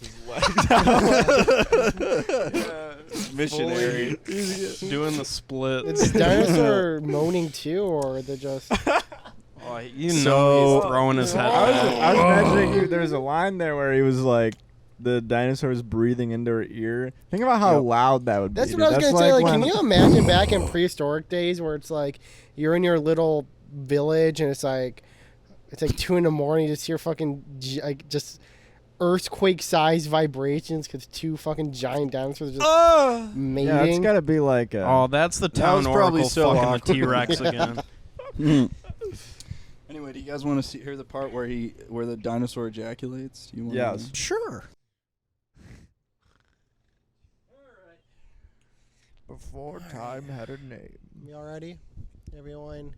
his legs out. Missionary. Doing the split. Is Dinosaur moaning too, or they're just... Oh, he's throwing his head I was back. imagining there was a line there where he was like, the dinosaur was breathing into her ear. Think about how loud that would That's be. what I was going to say. Like, can when- you imagine back in prehistoric days where it's like you're in your little village and it's like 2 a.m. you just hear fucking like just earthquake-sized vibrations because 2 fucking giant dinosaurs just mating. Yeah, it's got to be like a... Oh, that's the town was probably oracle so fucking awkward. the T-Rex again. Anyway, do you guys want to hear the part where the dinosaur ejaculates? Do you wanna Yes. Sure. Before time had a name. You all ready? Everyone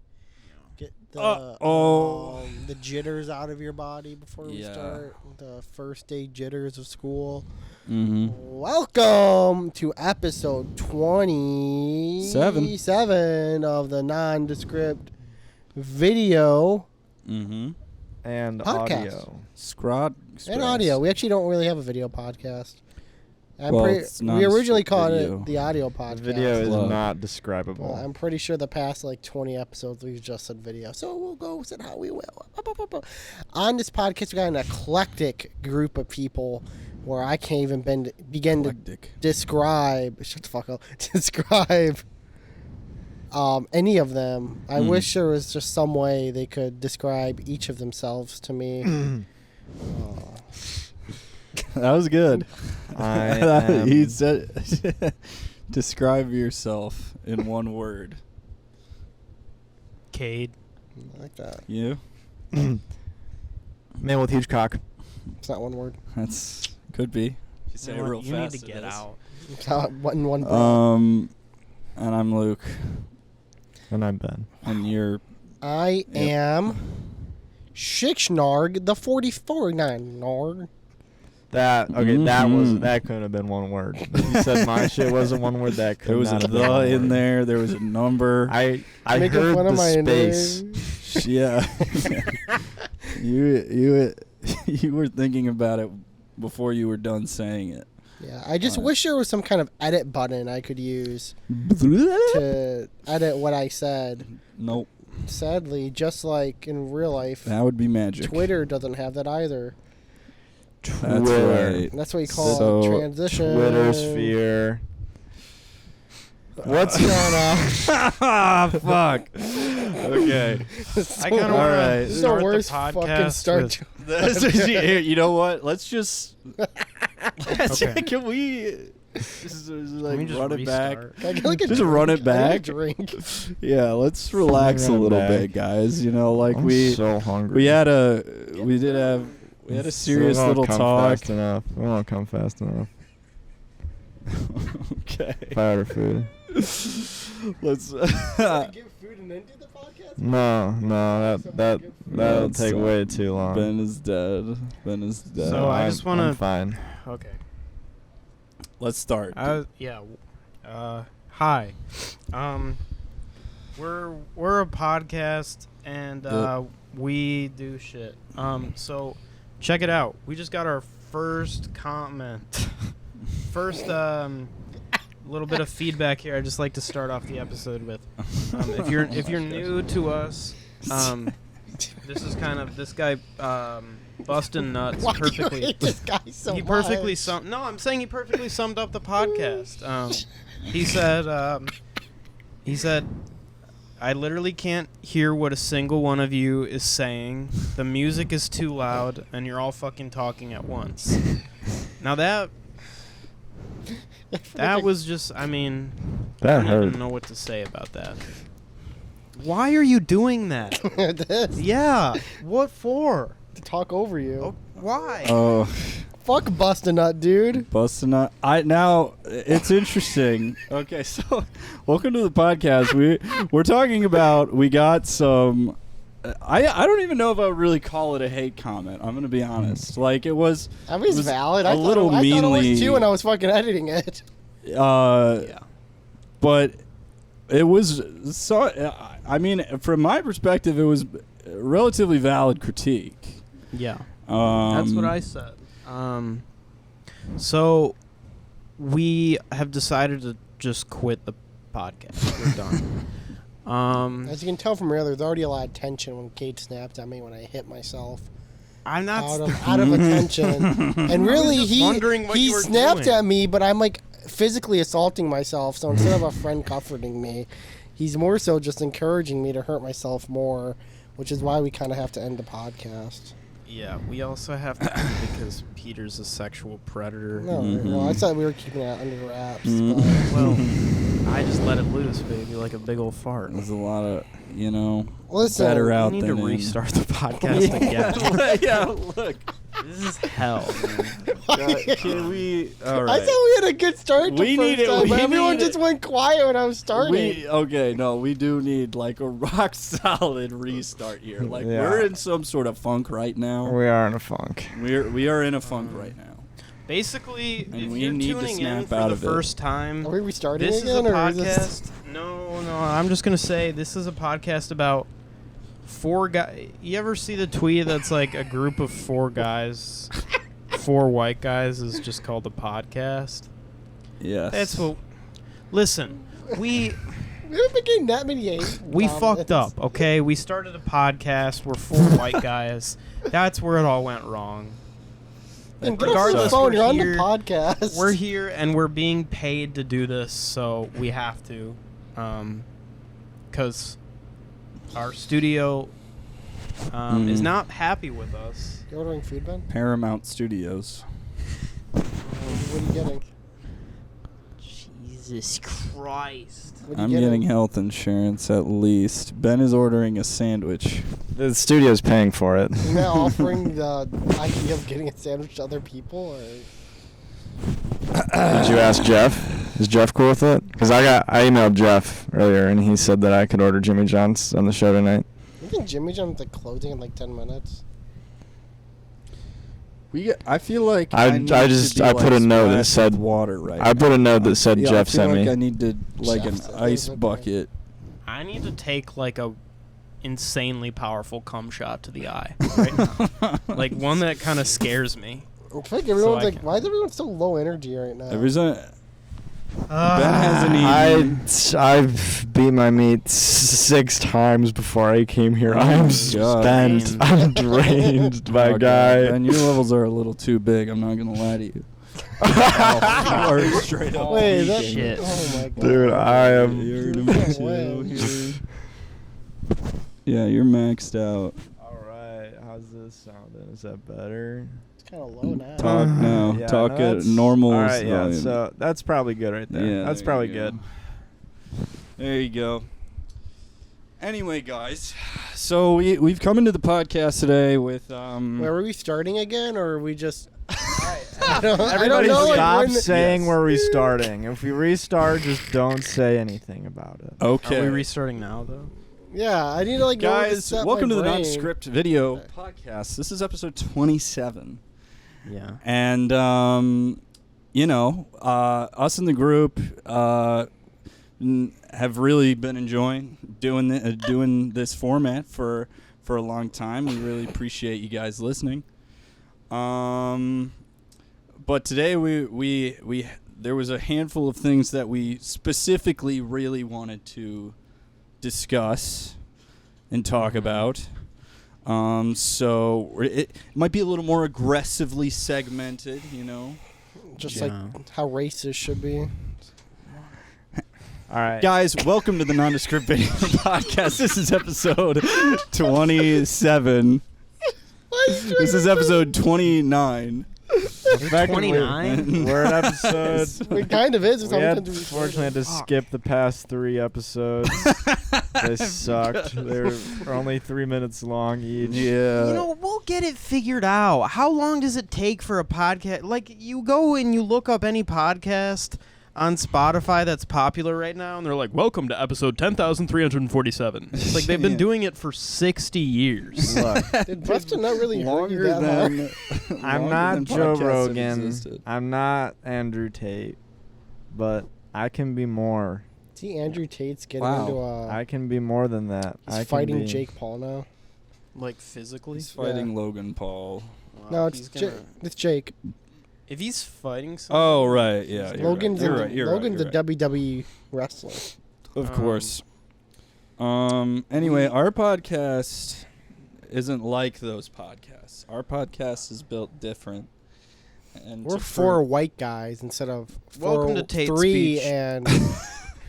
get Uh-oh. the jitters out of your body before we Yeah. start the first day jitters of school. Mm-hmm. Welcome to episode 27 of the Non-Descript video Mm-hmm. And Podcast. audio. and audio. We actually don't really have a video podcast. It's not we a originally called video. it the audio podcast. The video is Well, not describable. Well, I'm pretty sure the past 20 episodes we've just said video. So we'll go with it how we will. On this podcast, we got an eclectic group of people where I can't even begin to describe. Shut the fuck up. Describe any of them. I wish there was just some way they could describe each of themselves to me. That was good. He I said, describe yourself in one word. Cade. I like that. You? man with huge cock. It's not one word. That's could be. If you say it real You fast. need to it get is. out. It's not in one breath. And I'm Luke, And I'm Ben. and you're. I am Shikšnarg the 44. That couldn't have been one word. You said my shit wasn't one word. That could There was not a have been the one in word. there. There was a number. I Making heard fun of the my space. name. Yeah. you were thinking about it before you were done saying it. Yeah, I just wish there was some kind of edit button I could use to edit what I said. Nope. Sadly, just like in real life, That would be magic. Twitter doesn't have that either. That's Twitter. right. And that's what you call So, transition. Twitter sphere. What's going on? Ah, fuck. Okay. So I kind of All want right. to This is the start worst the fucking podcast start. with- You know what? Let's just. Okay. Can we? Just, Let me just run it back. restart. Can I get like a Just drink? run it I need back. a drink. Yeah, let's relax a Run it little back. bit, guys. You know, like I'm we so hungry. we had a serious We won't little come talk. Fast enough. We won't come fast enough. Okay. If I order food. Let's. Give food and then do the podcast? No, that'll That's, take way too long. Ben is dead. Ben is dead. So I just I'm wanna- fine. Okay. Let's start. Yeah. Hi. We're a podcast and we do shit. So check it out. We just got our first comment. First little bit of feedback here. I'd just like to start off the episode with. If you're new to us, this is kind of this guy busting nuts Why do you perfectly. hate this guy so He perfectly much? No, I'm saying he perfectly summed up the podcast. He said, I literally can't hear what a single one of you is saying. The music is too loud, and you're all fucking talking at once. Now that was just, I mean, I That don't hurt. even know what to say about that. Why are you doing that? This, Yeah, what for? to talk over you. Oh, why? Oh, Fuck bust a nut, dude. busting up. Now it's interesting. Okay, so welcome to the podcast. We're talking about. We got some. I don't even know if I would really call it a hate comment. I'm gonna be honest. Like it was. I mean, it's valid. a little I thought it meanly- was too when I was fucking editing it. Yeah. But it was so. I mean, from my perspective, it was a relatively valid critique. Yeah. That's what I said. So we have decided to just quit the podcast. We're done. As you can tell from earlier, there's already a lot of tension when Kate snapped at me when I hit myself. I'm not out of attention. And really, wondering what he you were snapped doing. at me, but I'm like physically assaulting myself. So instead of a friend comforting me, he's more so just encouraging me to hurt myself more, which is why we kind of have to end the podcast. Yeah, we also have to because Peter's a sexual predator. No, well, I thought we were keeping it under wraps. But Well, I just let it loose, baby, like a big old fart. There's a lot of, you know, listen, better out We need than to in. restart the podcast again. Yeah, look. This is hell, man. Can we? All I right. thought we had a good start the We first need it- time, we but everyone need just it. went quiet when I was starting. We do need like a rock solid restart here. Like Yeah. we're in some sort of funk right now. We are in a funk. We are in a funk right now. Basically, And if we you're need to tuning snap in for out the of it. first time, Are we restarting this is a again, or podcast. is this... No, I'm just gonna say this is a podcast about 4 guys. You ever see the tweet that's like a group of 4 guys, 4 white guys is just called a podcast? Yes. That's what. Listen, we We haven't been getting that many hate fucked comments. up. Okay, we started a podcast. We're 4 white guys. That's where it all went wrong. And get off your Regardless, phone, we're you're on the here. podcast. We're here and we're being paid to do this, so we have to, because our studio is not happy with us. You ordering food, Ben? Paramount Studios. What are you getting? Jesus Christ! What are you I'm getting health insurance at least. Ben is ordering a sandwich. The studio's paying for it. You're not offering the idea of getting a sandwich to other people, or Did you ask Jeff? Is Jeff cool with it? Because I emailed Jeff earlier and he said that I could order Jimmy John's on the show tonight. you think Jimmy John's like closing in like 10 minutes? I feel like I need to just- be, I put a note that splashed said- with water right I put a note that said Yeah, Jeff I feel sent like me. I need to like Jeff an said ice okay. bucket. I need to take like a insanely powerful cum shot to the eye right now, like one that kind of scares me. I feel like everyone's I like, can- why is everyone so low energy right now? Ben hasn't eaten. I've beat my meat 6 times before I came here. Oh I'm my spent. God. I'm drained, my Oh, guy. God, Ben, your levels are a little too big. I'm not gonna lie to you. You are straight up. Wait, that, peaking. shit. oh my god. Dude, I am. You're Dude, number no 2 way. here. Yeah, you're maxed out. All right, how's this sounding? Is that better? It's kind of low now. Talk now. Yeah, Talk no, at that's- normal All right, yeah. volume. So that's probably good right there. Yeah, That's there probably you good. go. There you go. Anyway, guys, so we've come into the podcast today with Where are we starting again, or are we just... I don't Everybody know, like, stop when- saying Yes. we're restarting. If we restart, just don't say anything about it. okay. Are we restarting now though? Yeah, I need to like know where to Guys, set welcome my to the brain. Non-Descript video podcast. This is episode 27. Yeah. And, you know, us in the group have really been enjoying doing this format for a long time. We really appreciate you guys listening. But today we there was a handful of things that we specifically really wanted to discuss and talk about. So it might be a little more aggressively segmented, you know. Just Yeah. like how racist should be. All right. Guys, welcome to the Non-Descript Video Podcast. This is episode 27. This is episode 29. Effectively, 29? We're at episode. It kind of is. We had, fortunately, had to skip the past 3 episodes. They sucked. They were only 3 minutes long each. Yeah. You know, we'll get it figured out. How long does it take for a podcast? Like, you go and you look up any podcast on Spotify that's popular right now, and they're like, welcome to episode 10,347. It's like they've been Yeah. doing it for 60 years. Look, Did Preston not really hurt you longer that hard? than I'm longer not than Joe podcasts have Rogan. existed. I'm not Andrew Tate. But I can be more. See, Andrew Tate's getting Wow. into I can be more than that. I he's can fighting be- Jake Paul now. Like, physically? He's fighting Logan Paul. No, he's it's gonna- it's Jake. If he's fighting someone. Oh, right. Yeah. Logan's You're right. Logan's a WWE wrestler. Of course. Anyway, our podcast isn't like those podcasts. Our podcast is built different. And We're 4 white guys instead of Welcome to Tate's 3 speech. and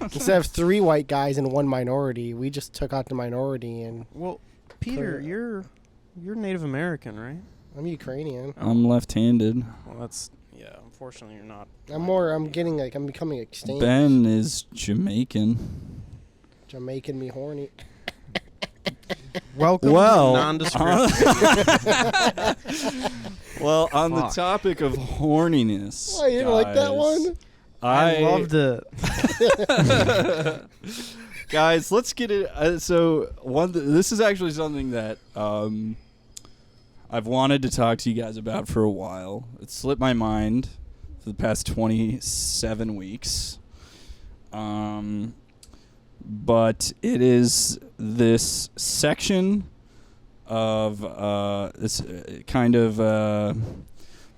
instead of 3 white guys and 1 minority, we just took out the minority and. Well, Peter, you're Native American, right? I'm Ukrainian. I'm left-handed. Well, that's unfortunately, you're not. I'm becoming extinct. Ben is Jamaican. Jamaican me horny. Welcome to Non-Descript. Well, on the topic of horniness. Oh, you didn't like that one? I loved it. Guys, let's get it. This is actually something that I've wanted to talk to you guys about for a while. It slipped my mind for the past 27 weeks. But it is this section of this kind of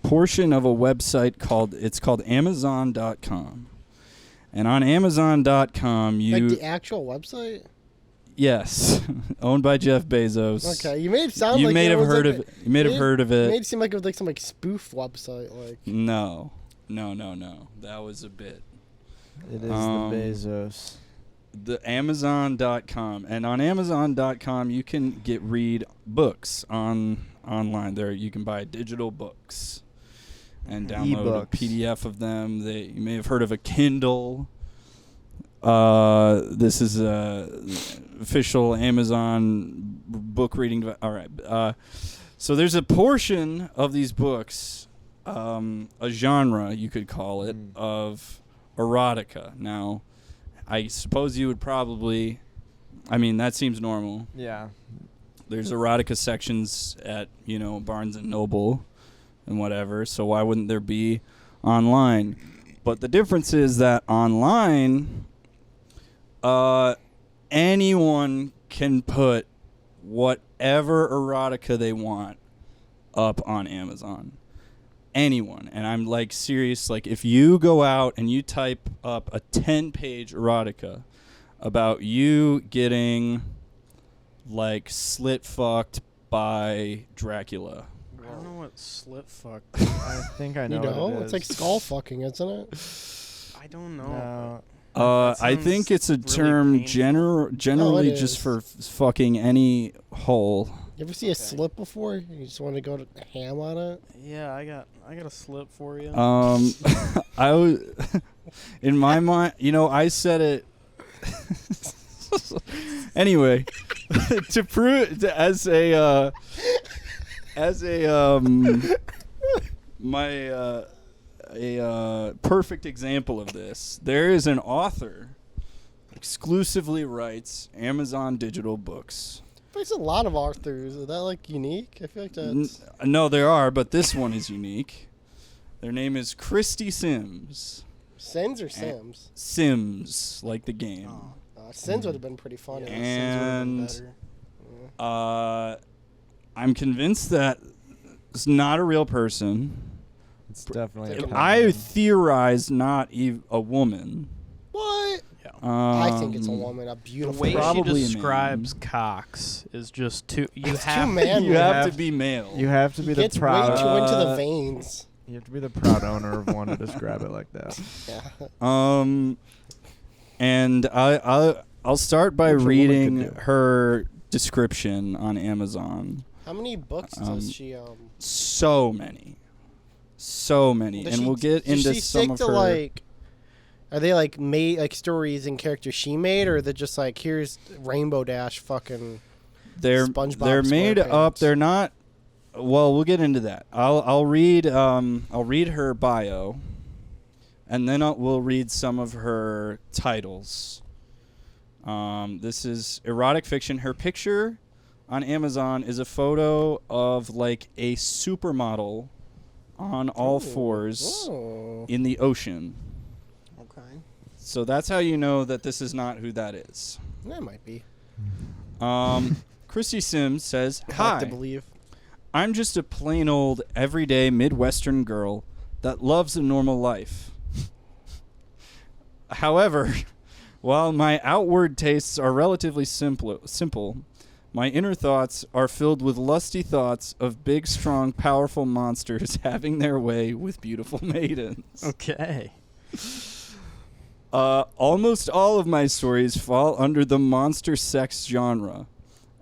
portion of a website called Amazon.com. And on Amazon.com, Like the actual website? Yes, owned by Jeff Bezos. Okay, you made it sound You like may it have was heard like of it. You may have heard of It it. made it seem like it was like some spoof website. Like No. That was a bit. It is the Bezos. The Amazon.com. And on Amazon.com, you can read books online. There, you can buy digital books and download a PDF of them. You may have heard of a Kindle. This is official Amazon book reading. All right. So there's a portion of these books, a genre, you could call it, of erotica. Now, I suppose you would probably, that seems normal. Yeah. There's erotica sections at, Barnes & Noble and whatever, so why wouldn't there be online? But the difference is that online, anyone can put whatever erotica they want up on Amazon. Anyone. And I'm like serious, like if you go out and you type up a 10-page erotica about you getting like slit fucked by Dracula. I don't know what slit fuck. I think I know. What it it's is. like skull fucking, isn't it? I don't know. No. I think it's a really term painful. generally it just is. for fucking any hole. You ever see a slip before? You just want to go to ham on it? Yeah, I got a slip for you. I was in my mind, I said it anyway to prove as a perfect example of this. There is an author exclusively writes Amazon digital books. There's a lot of authors. Is that like unique? I feel like that's. No, there are, but this one is unique. Their name is Christy Sims. Sins or Sims? Sims, like the game. Sins would have been pretty funny. And I'm convinced that it's not a real person. It's definitely. I theorize not a woman. What? Yeah. I think it's a woman, a The beautiful. way she Probably a describes cocks is just too. You It's have too manly. You have to be male. You have to be the Gets way proud. too into the veins. You have to be the proud owner of one to describe it like that. Yeah. And I'll start by Which a woman reading could do. her description on Amazon. How many books does she? So many, and we'll get Does into she some stick of to her. like? Are they like made like stories and characters she made, or are they just like here's Rainbow Dash fucking? They're SpongeBob made up. SquarePants. They're not. Well, we'll get into that. I'll read her bio, and then we'll read some of her titles. This is erotic fiction. Her picture on Amazon is a photo of like a supermodel on all fours Oh. in the ocean. Okay. So that's how you know that this is not who that is. That might be. Christy Sims says, I like "Hi, to believe. I'm just a plain old everyday Midwestern girl that loves a normal life. However, while my outward tastes are relatively simple, my inner thoughts are filled with lusty thoughts of big, strong, powerful monsters having their way with beautiful maidens. Okay. Almost all of my stories fall under the monster sex genre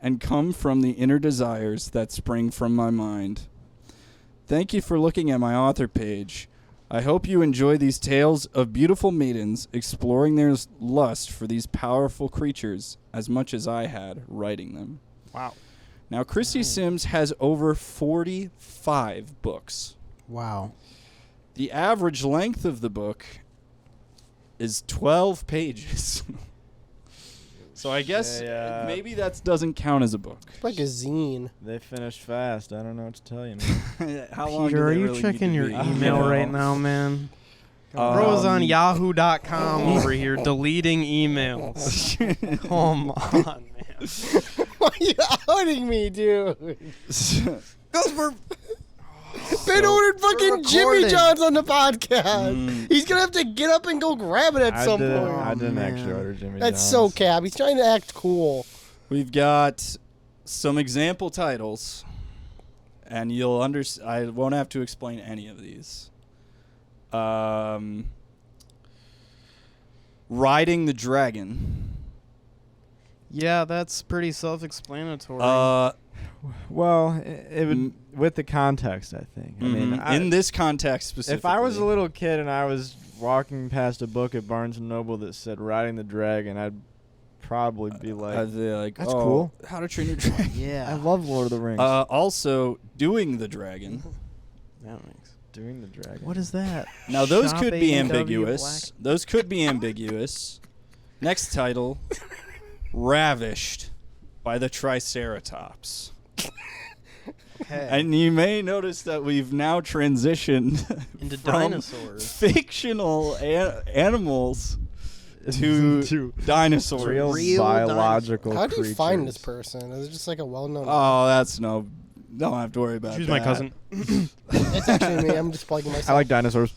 and come from the inner desires that spring from my mind. Thank you for looking at my author page. I hope you enjoy these tales of beautiful maidens exploring their lust for these powerful creatures as much as I had writing them. Wow. Now, Christy Sims has over 45 books. Wow. The average length of the book is 12 pages. So I guess maybe that doesn't count as a book. It's like a zine. They finished fast. I don't know what to tell you, man. How long Peter, do are they you really checking need to your be? email right now, man? Bro's on yahoo.com over here deleting emails. Come on, man. Why are you outing me, dude? Because we're Ben ordered fucking Jimmy recording. John's on the podcast. He's gonna have to get up and go grab it at some point. I didn't man. actually order Jimmy That's John's. so cap. He's trying to act cool. We've got some example titles, and you'll I won't have to explain any of these. Riding the Dragon. Yeah, that's pretty self-explanatory. Well, it would with the context, I think. I mean, in this context specifically. if I was a little kid and I was walking past a book at Barnes & Noble that said Riding the Dragon, I'd probably be like, I'd be like, that's oh, cool. How to Train Your Dragon. yeah. I love Lord of the Rings. Also, Doing the Dragon. That makes. Doing the Dragon. What is that? Now, those Shop could be A&W ambiguous. Those could be ambiguous. Next title, Ravished by the Triceratops. Okay. And you may notice that we've now transitioned Into from dinosaurs. fictional animals to dinosaurs. Real biological How do you find creatures. this person? Is it just like a well-known? Oh, that's no. Don't have to worry about She's that. my cousin. It's actually me. I'm just plugging myself. I like dinosaurs.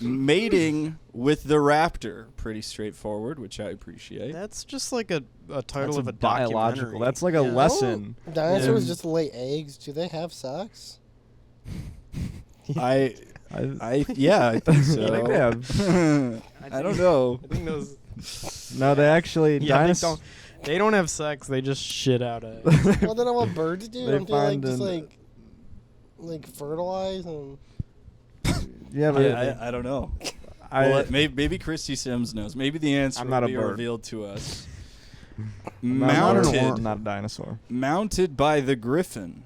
Mating with the Raptor. Pretty straightforward, which I appreciate. That's just like a title That's of a biological. documentary. That's like a Yeah. lesson. Dinosaurs Yeah. just lay eggs. Do they have sex? I I think so. I think they have. I don't know. I think those. No, they actually dinosaurs. They don't have sex. They just shit out eggs. Well, then what birds do? They Don't they like find just an- like fertilize and? Yeah, but I don't know. I, Well, maybe Christy Sims knows. Maybe the answer I'm will not a be bird. revealed to us. I'm not Mounted, a dinosaur. mounted by the Griffin.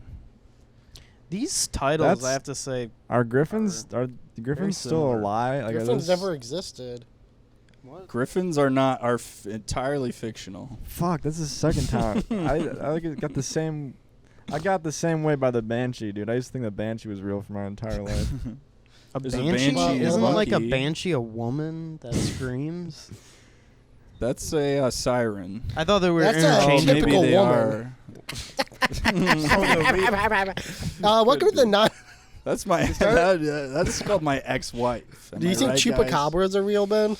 These titles, That's- I have to say, Are griffins the griffins still similar. alive? Like, are Griffins those- never existed. Griffins are entirely fictional. Fuck, this is the second time. I got the same. I got the same way by the Banshee, dude. I used to think the Banshee was real for my entire life. a There's a banshee? banshee is Isn't like a monkey. banshee a woman that screams? That's a siren. I thought they were That's a interchangeable. Maybe typical they woman. are. Welcome to the non. That's my. That's called my ex-wife. Am Do you I think right, guys? chupacabras are real, Ben?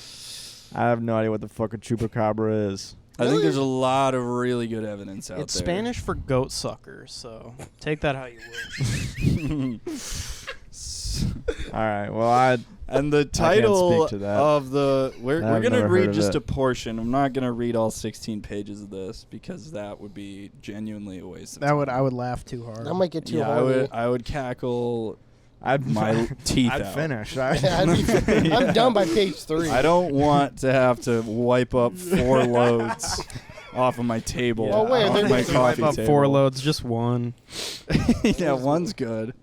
I have no idea what the fuck a chupacabra is. I think Really? there's a lot of really good evidence out It's there. Spanish for goat sucker, so take that how you will. All right. Well, And the can't title speak to that. of the we're I've gonna never heard read of just it. a portion. I'm not gonna read all 16 pages of this because that would be genuinely a waste of time. I would laugh too hard. I might get too yeah, horny. I would cackle I'd my teeth I'd out. finish. I'm done by page 3. I don't want to have to wipe up 4 loads off of my table. Oh, wait, are off there- my Wipe coffee up table. 4 loads, just one. Yeah, one's good.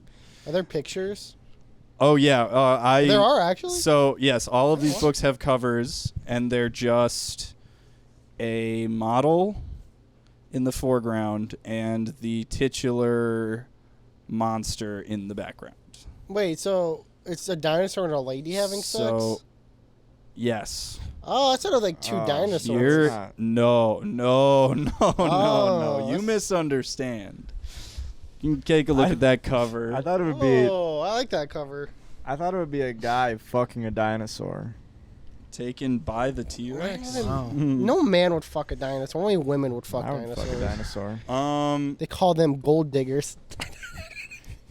Are there pictures? Oh yeah, There are actually. So yes, all of these books have covers, and they're just a model in the foreground and the titular monster in the background. Wait, so it's a dinosaur and a lady having So, sex? yes. Oh, I thought it was like 2 dinosaurs. You're not. no. Oh, You that's- misunderstand. You can take a look at that cover. I thought it would be. Oh, I like that cover. I thought it would be a guy fucking a dinosaur. Taken by the T-Rex. Wow. No man would fuck a dinosaur. Only women would fuck I would dinosaurs. fuck a dinosaur. They call them gold diggers.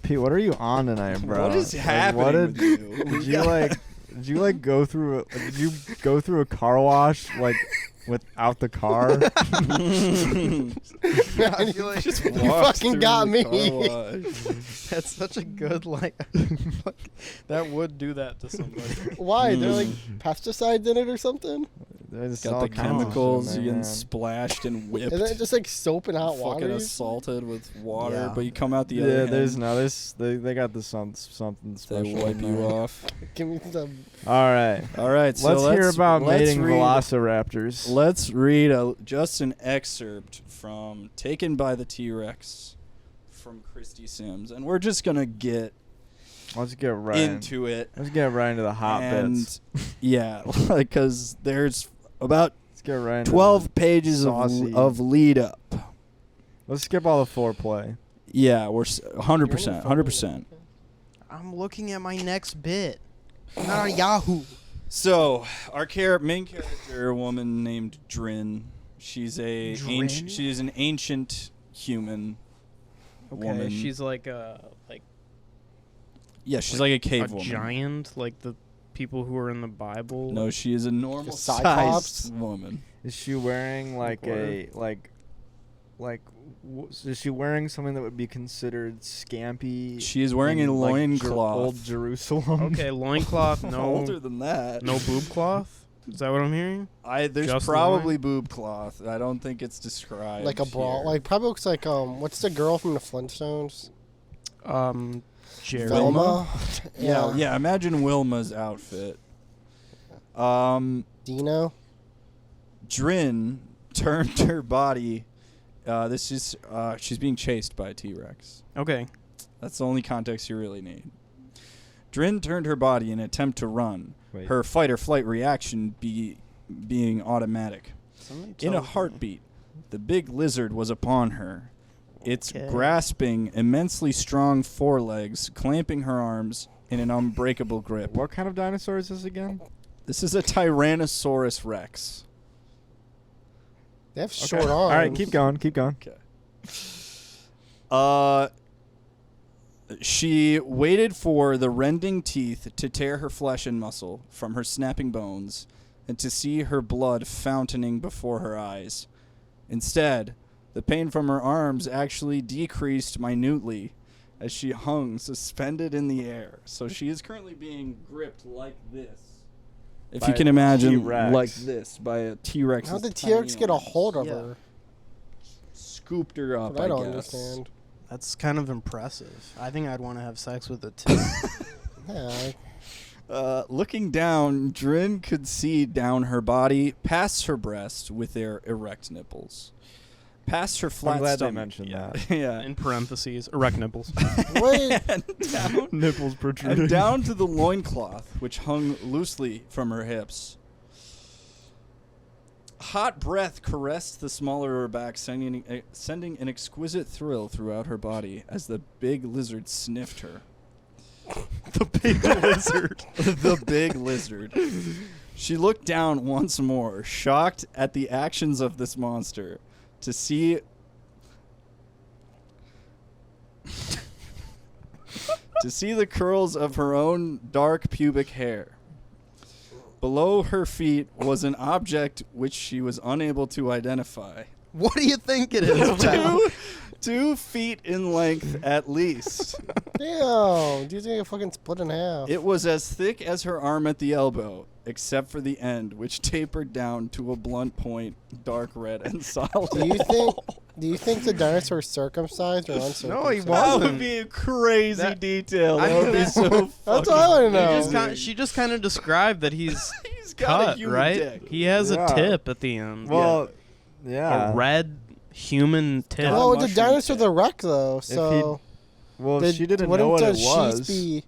Pete, what are you on tonight, bro? What is Like, happening what with you? Did you go through? Did you go through a car wash like without the car? You fucking got me. That's such a good that would do that to somebody. Why? They're like pesticides in it or something? There's Got all the kinds of chemicals, shit in you there, getting man. splashed and whipped. Isn't it just like soap and hot fucking water? assaulted with water, Yeah. but you come out the other end. They got this something They special. wipe in you there. off. Give me some. All right. All right, so Let's hear about mating read, velociraptors. Let's read just an excerpt from Taken by the T-Rex from Christy Sims, and we're just gonna get Let's get right into it. Let's get right into the hot bits. Yeah, because there's about Let's get right into 12 pages saucy. of lead up. Let's skip all the foreplay. Yeah, we're 100%, 100%. I'm looking at my next bit. Not on Yahoo. So, our main character, a woman named Drin. She's Drin? she's an ancient human woman. She's like Yeah, she's like a cave a woman. giant, like the people who are in the Bible. No, she is a normal Cyclops? sized woman. Is she wearing is she wearing something that would be considered scampy? She is wearing in, a like, loincloth. Old Jerusalem. Okay, loincloth, no Older than that. no boob cloth. Is that what I'm hearing? There's Just probably boob cloth. I don't think it's described. Like a bra. here. Like, probably looks like, what's the girl from the Flintstones? Jerry. Velma? Yeah. Imagine Wilma's outfit. Dino? Drin turned her body. She's being chased by a T-Rex. Okay. That's the only context you really need. Drin turned her body in an attempt to run. Wait. Her fight or flight reaction being automatic. In a heartbeat, the big lizard was upon her. Its Okay. grasping, immensely strong forelegs, clamping her arms in an unbreakable grip. What kind of dinosaur is this again? This is a Tyrannosaurus Rex. They have short arms. All right, keep going. She waited for the rending teeth to tear her flesh and muscle from her snapping bones and to see her blood fountaining before her eyes. Instead, the pain from her arms actually decreased minutely as she hung suspended in the air. So she is currently being gripped like this. If By you can a imagine, T-Rex. like this, by a T-Rex. How'd the T-Rex get a hold of her? Scooped her up, But I don't guess. understand. That's kind of impressive. I think I'd want to have sex with it too. Yeah. Looking down, Drin could see down her body, past her breast with their erect nipples. Past her flat I'm glad they stomach. mentioned that. Yeah. In parentheses, erect nipples. Wait. and down, Nipples protruding. and down to the loincloth, which hung loosely from her hips. Hot breath caressed the smaller of her back, sending an exquisite thrill throughout her body as the big lizard sniffed her. The big lizard. The big lizard. She looked down once more, shocked at the actions of this monster, to see the curls of her own dark pubic hair. Below her feet was an object which she was unable to identify. What do you think it is, pal? 2 feet in length at least. Damn. Do you think I fucking split in half? It was as thick as her arm at the elbow, except for the end, which tapered down to a blunt point, dark red and solid. Do you think the dinosaur's circumcised or uncircumcised? No, he That wasn't. would be a crazy That- detail. I That would be mean, so That's fucking all I want to know. She just kind of described that he's He's got a cut, human right? dick. He has Yeah. a tip at the end. Well, yeah. A red human tip. Well, the mushroom dinosaur's tip. a wreck, though, so... Well, did- she didn't know wouldn't what the it was. sheath be...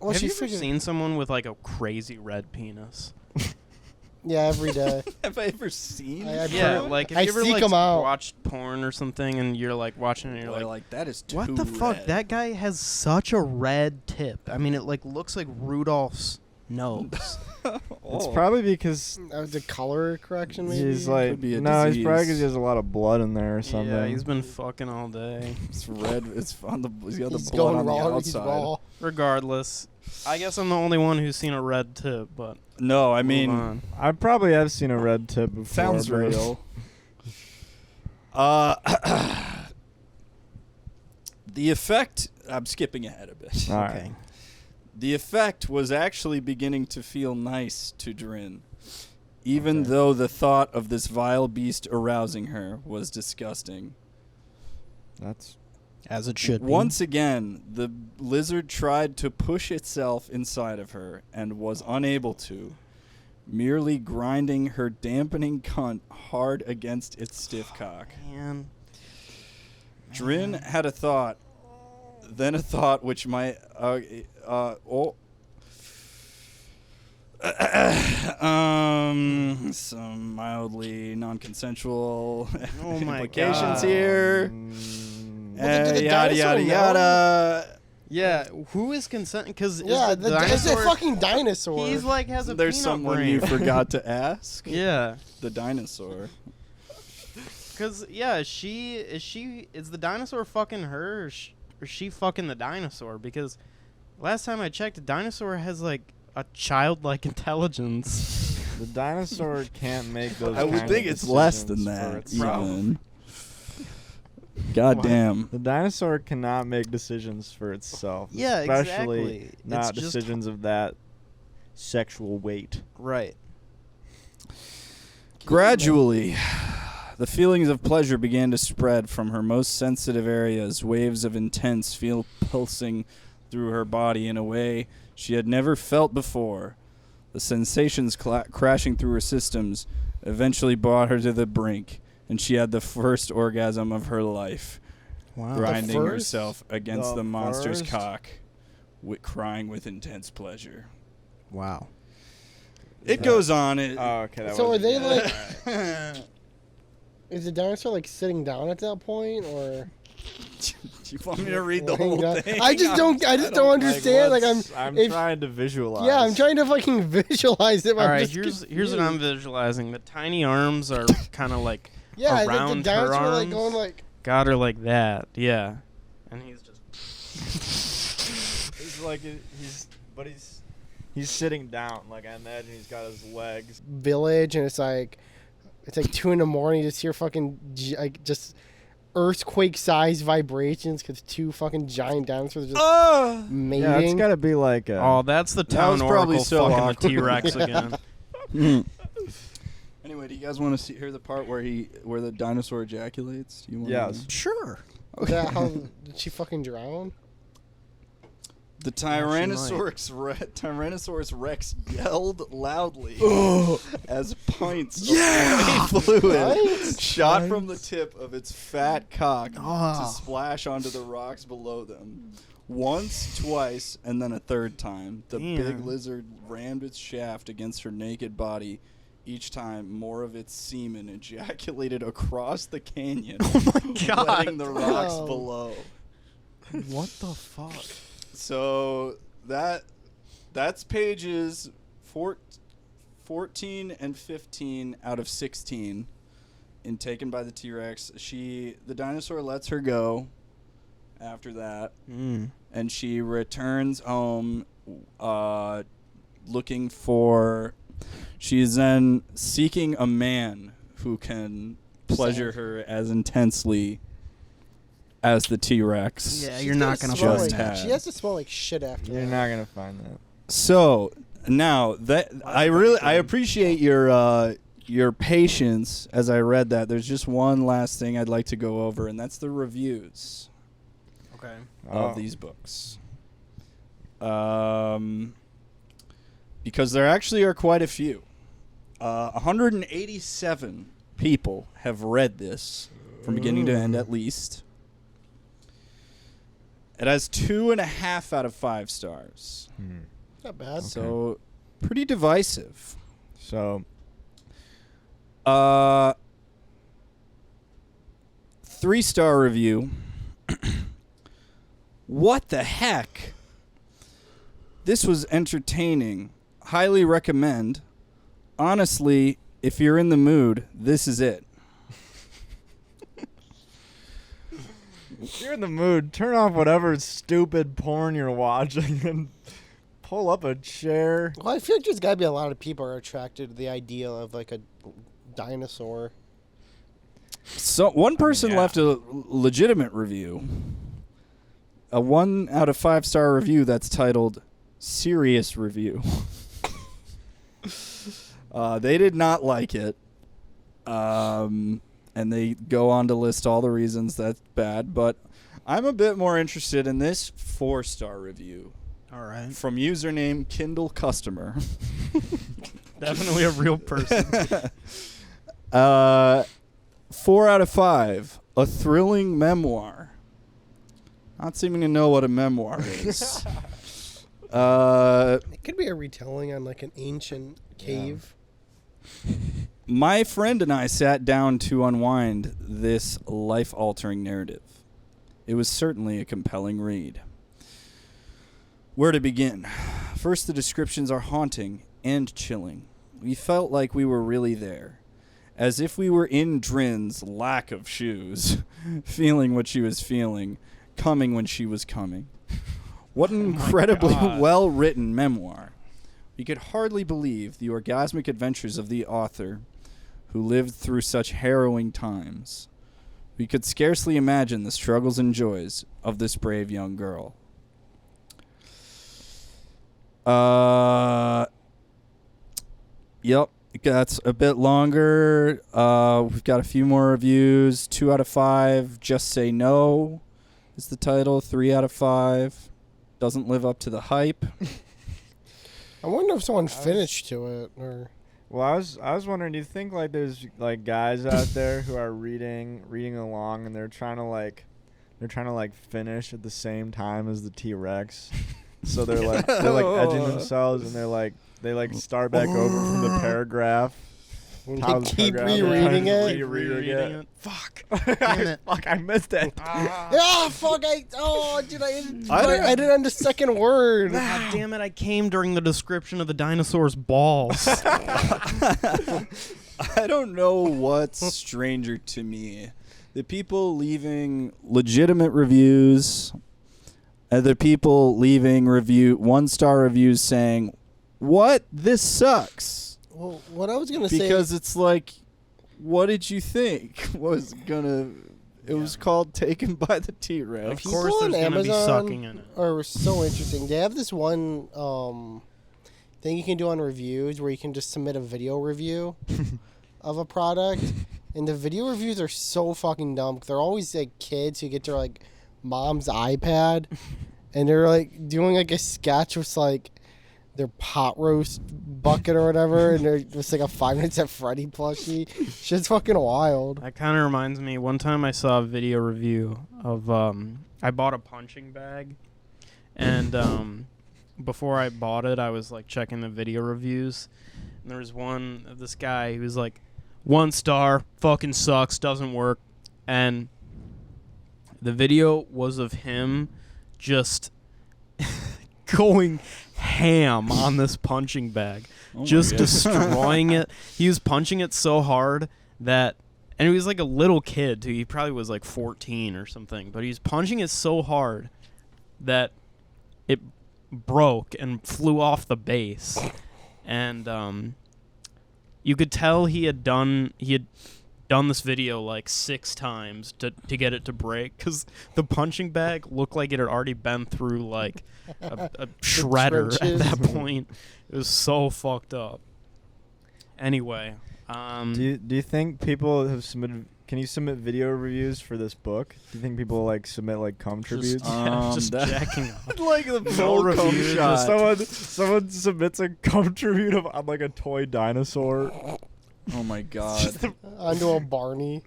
Well, Have she you ever figured... seen someone with like a crazy red penis? Yeah, every day. Have I ever seen? Yeah, like if I you ever seek like 'em out. watched porn or something, and you're like watching it, and you're like, that is too what the fuck? red. That guy has such a red tip. I mean, it like looks like Rudolph's nose. It's probably because The color correction, maybe. he's like Could be a he's probably because disease. he has a lot of blood in there or something. Yeah, he's been fucking all day. It's red. It's on the. He's got He's the blood going on raw. the He's outside. raw. Regardless, I guess I'm the only one who's seen a red tip, but No, I move mean, on. I probably have seen a red tip before. sounds but- real. The effect. I'm skipping ahead a bit. All right. The effect was actually beginning to feel nice to Drin, even Okay. though the thought of this vile beast arousing her was disgusting. That's As it should Once again, the lizard tried to push itself inside of her and was unable to, merely grinding her dampening cunt hard against its stiff cock. Man. Drin had a thought, then a thought which might some mildly non-consensual Oh my implications God. here. Well, did the Yada dinosaur yada know? yada. Yeah, who is consent? Because Yeah, is the it's a dinosaur? fucking dinosaur. He's like has a There's peanut someone brain. you forgot to ask. Yeah, The dinosaur. because yeah, is the dinosaur fucking her, or is she fucking the dinosaur? Because last time I checked, the dinosaur has like a childlike intelligence. the dinosaur can't make those. I would kind think of it's less than decisions for that. itself. Even. God damn. The dinosaur cannot make decisions for itself. Yeah, especially exactly. not It's just- decisions of that sexual weight. Right. Gradually, the feelings of pleasure began to spread from her most sensitive areas, waves of intense feel pulsing through her body in a way she had never felt before. The sensations crashing through her systems eventually brought her to the brink, and she had the first orgasm of her life, Wow. grinding first? herself against The the monster's first? cock, crying with intense pleasure. Wow. It goes on. Oh, okay. That So are was they like? Is the dinosaur like sitting down at that point, or? Do you want me to read the Laying whole down? thing? I just don't understand. Like I'm if- trying to visualize. yeah, I'm trying to fucking visualize it. But All I'm right, just here's what I'm confused. visualizing. The tiny arms are kind of like Yeah, like the around her dinosaur like arms. going like. got her like that. Yeah, and he's just. He's like he's sitting down. Like I imagine he's got his legs. Village, and it's like 2 in the morning. You just hear fucking like just earthquake-sized vibrations because 2 fucking giant dinosaurs just mating. Yeah, it's got to be like a. Oh, that's the was town probably oracle so fucking awkward. the T-Rex again. Anyway, do you guys want to hear the part where the dinosaur ejaculates? Do you want Yes. Sure. Is that how did she fucking drown? The Tyrannosaurus Rex yelled loudly as pints of white fluid Pints? shot from the tip of its fat cock to Ah. splash onto the rocks below them. Once, twice, and then a third time, the big Damn. lizard rammed its shaft against her naked body. Each time, more of its semen ejaculated across the canyon, Oh my God. wetting the rocks Wow. below. What the fuck? So that's pages 14 and 15 out of 16 in Taken by the T-Rex. The dinosaur lets her go after that, and she returns home looking for... She's then seeking a man who can pleasure her as intensely as the T-Rex. Yeah, She's you're not gonna smell just find like, had. She has to smell like shit after. You're that. not gonna find that. So now that I appreciate your patience as I read that. There's just one last thing I'd like to go over, and that's the reviews Okay. of these books. Because there actually are quite a few. 187 people have read this from beginning to end, at least. It has 2.5 out of 5 stars. Not bad. So pretty divisive. So, 3-star review. What the heck? This was entertaining. Highly recommend. Honestly, if you're in the mood, this is it. If you're in the mood, turn off whatever stupid porn you're watching and pull up a chair. Well, I feel like there's got to be a lot of people are attracted to the idea of like a dinosaur. So one person left a legitimate review. A 1 out of 5-star review that's titled Serious Review. They did not like it. And they go on to list all the reasons that's bad. But I'm a bit more interested in this 4-star review. All right. From username Kindle Customer. Definitely a real person. 4 out of 5. A thrilling memoir. Not seeming to know what a memoir is. It could be a retelling on like an ancient cave. My friend and I sat down to unwind this life-altering narrative. It was certainly a compelling read. Where to begin? First, the descriptions are haunting and chilling. We felt like we were really there. As if we were in Drin's lack of shoes, feeling what she was feeling, coming when she was coming. What an incredibly well-written memoir. We could hardly believe the orgasmic adventures of the author who lived through such harrowing times. We could scarcely imagine the struggles and joys of this brave young girl. Yep, that's a bit longer. We've got a few more reviews. 2 out of 5, Just Say No is the title. 3 out of 5, doesn't live up to the hype. I wonder if someone finished to it or. Well, I was wondering, do you think like there's like guys out there who are reading along and they're trying to like finish at the same time as the T-Rex, so they're like edging themselves and they start back over from the paragraph. They keep rereading it. Rereading it. Fuck. Damn it. Fuck, I missed it. Fuck! I didn't on the second word. God damn it! I came during the description of the dinosaur's balls. I don't know what's stranger to me. The people leaving legitimate reviews, and the people leaving 1-star reviews saying, "What? This sucks." Well, what I was gonna say, because it's like, what did you think was gonna? It was called Taken by the T-Rex. Of course, there's gonna be sucking in it. Are so interesting. They have this one thing you can do on reviews where you can just submit a video review of a product, and the video reviews are so fucking dumb. They're always like kids who get their like mom's iPad, and they're like doing like a sketch with like their pot roast bucket or whatever, and they're just like a 5 Nights at Freddy plushie. Shit's fucking wild. That kind of reminds me, one time I saw a video review of, I bought a punching bag, and before I bought it, I was like checking the video reviews, and there was one of this guy who was like, 1 star, fucking sucks, doesn't work, and the video was of him just going ham on this punching bag, just destroying it. He was punching it so hard that, and he was like a little kid too. He probably was like 14 or something, but he was punching it so hard that it broke and flew off the base. And you could tell he had done this video like 6 times to get it to break, because the punching bag looked like it had already been through like a shredder at that point. It was so fucked up. Anyway, do you think people have submitted? Can you submit video reviews for this book? Do you think people like submit like cum tributes? Just jacking off. Like the No full cum review. shot. Someone submits a cum tribute on like a toy dinosaur. Oh my god. Onto a Barney.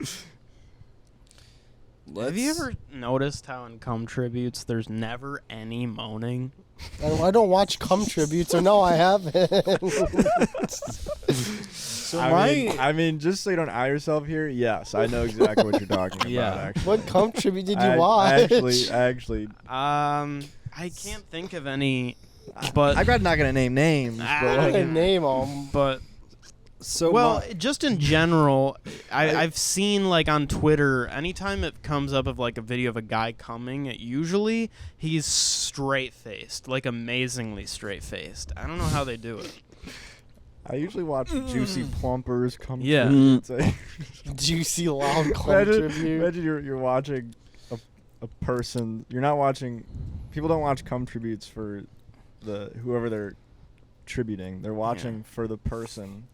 Have you ever noticed how in cum tributes there's never any moaning? I don't watch cum tributes, so no, I haven't. So I mean, just so you don't eye yourself here, yes, I know exactly what you're talking about. Yeah. Actually, What cum tribute did you watch? Actually, I can't think of any, but I'm not gonna name names. Ah, But I'm like, gonna name them. but so well, just in general, I've seen like on Twitter, anytime it comes up of like a video of a guy coming, usually he's straight faced, like amazingly straight faced. I don't know how they do it. I usually watch Juicy Plumpers come. Yeah. Tribute. Juicy loud cum Imagine tribute. you're watching a person. You're not watching. People don't watch cum tributes for whoever they're tributing. They're watching for the person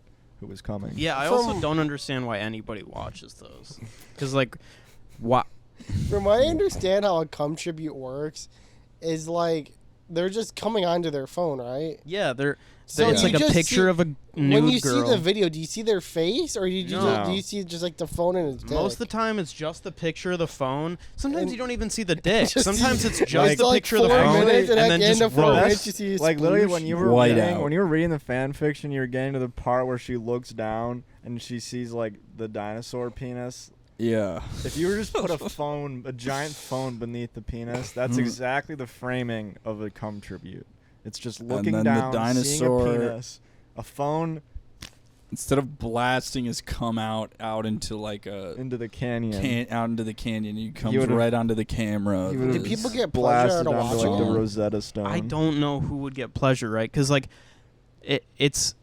who was coming. Yeah, I also don't understand why anybody watches those, because like, what? From what I understand, how a cum tribute works is like they're just coming onto their phone, right? Yeah, So it's you like a just picture see- of a nude when you girl. see the video, do you see their face, or do you No. do you see just like the phone and his dick? Most of the time, it's just the picture of the phone. Sometimes And you don't even see the dick. just- Sometimes it's just like- the like picture of the 4 phone, minutes, and at then the end just of 4 roll. minutes, you see his Like literally sploosh. when you were White reading, out. when you were reading the fan fiction, you were getting to the part where she looks down and she sees like the dinosaur penis. Yeah. If you were just put a giant phone beneath the penis, that's exactly the framing of a cum tribute. It's just looking then down, the dinosaur- seeing a penis, a phone Instead of blasting his cum out into like into the canyon. out into the canyon, he comes would've- right onto the camera. he of would've Do his- people get pleasure blasted out of onto like watching the it? Rosetta Stone. I don't know who would get pleasure, right? Because like, it's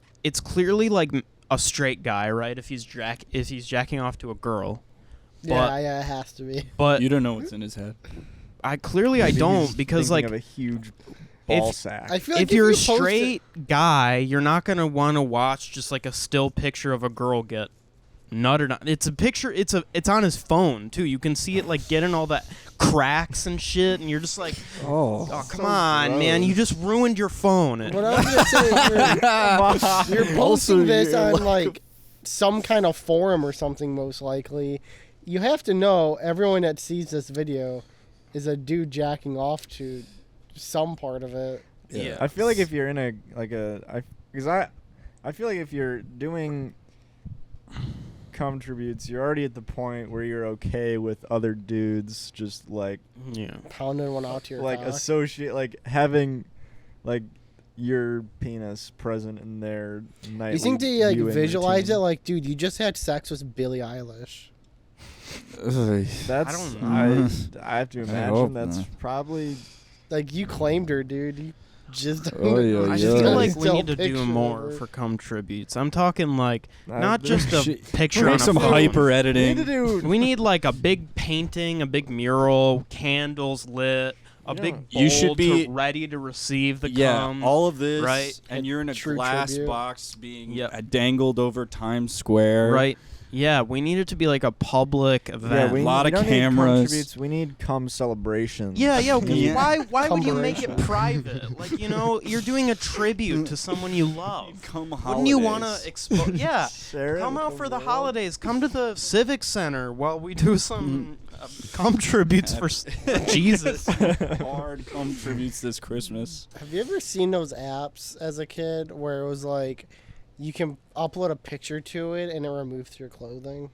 clearly like a straight guy, right? If he's jacking off to a girl, Yeah, it has to be. but You don't know what's in his head. I Maybe don't he's because thinking like of a huge ball sack. I feel like if you're a you post it- straight guy, you're not gonna want to watch just like a still picture of a girl get nutted on. It's a picture. It's on his phone too. You can see it like getting all that cracks and shit, and you're just like, oh come So on, man, gross. you just ruined your phone. What I was gonna say, you're posting Also, this you're on like some kind of forum or something, most likely. You have to know everyone that sees this video is a dude jacking off to some part of it. Yeah. I feel like if you're in I feel like if you're doing cum tributes, you're already at the point where you're okay with other dudes just like Yeah. Pounding one out to your like cock. associate like having like your penis present in their nightly You think they like viewing visualize routine. it like, dude, you just had sex with Billie Eilish. That's I don't know. I have to hope imagine that's not. probably Like you claimed her, dude. You just Oh, yeah, I yeah. just feel like we Still need to do picture more her. for cum tributes. I'm talking like not there- just a Shit. picture Make on some a phone. hyper we need editing. to do We need like a big painting, a big mural, candles lit, a Yeah. big bowl You should be- ready to receive the Yeah, cum. all of this, right? And you're in a True glass tribute. box being Yep. dangled over Times Square. Right. Yeah, we need it to be like a public event. yeah, we lot we of don't need cum cameras. tributes, we need cum celebrations. Yeah. 'Cause Yeah. why would you make it Cumberation. private? Like, you know, you're doing a tribute to someone you love. Come Wouldn't you want to holidays. expose? Yeah. Share it Come with out the for the world. holidays. Come to the Civic Center while we do some cum tributes for Jesus. Hard cum tributes this Christmas. Have you ever seen those apps as a kid where it was like you can upload a picture to it and it removes your clothing?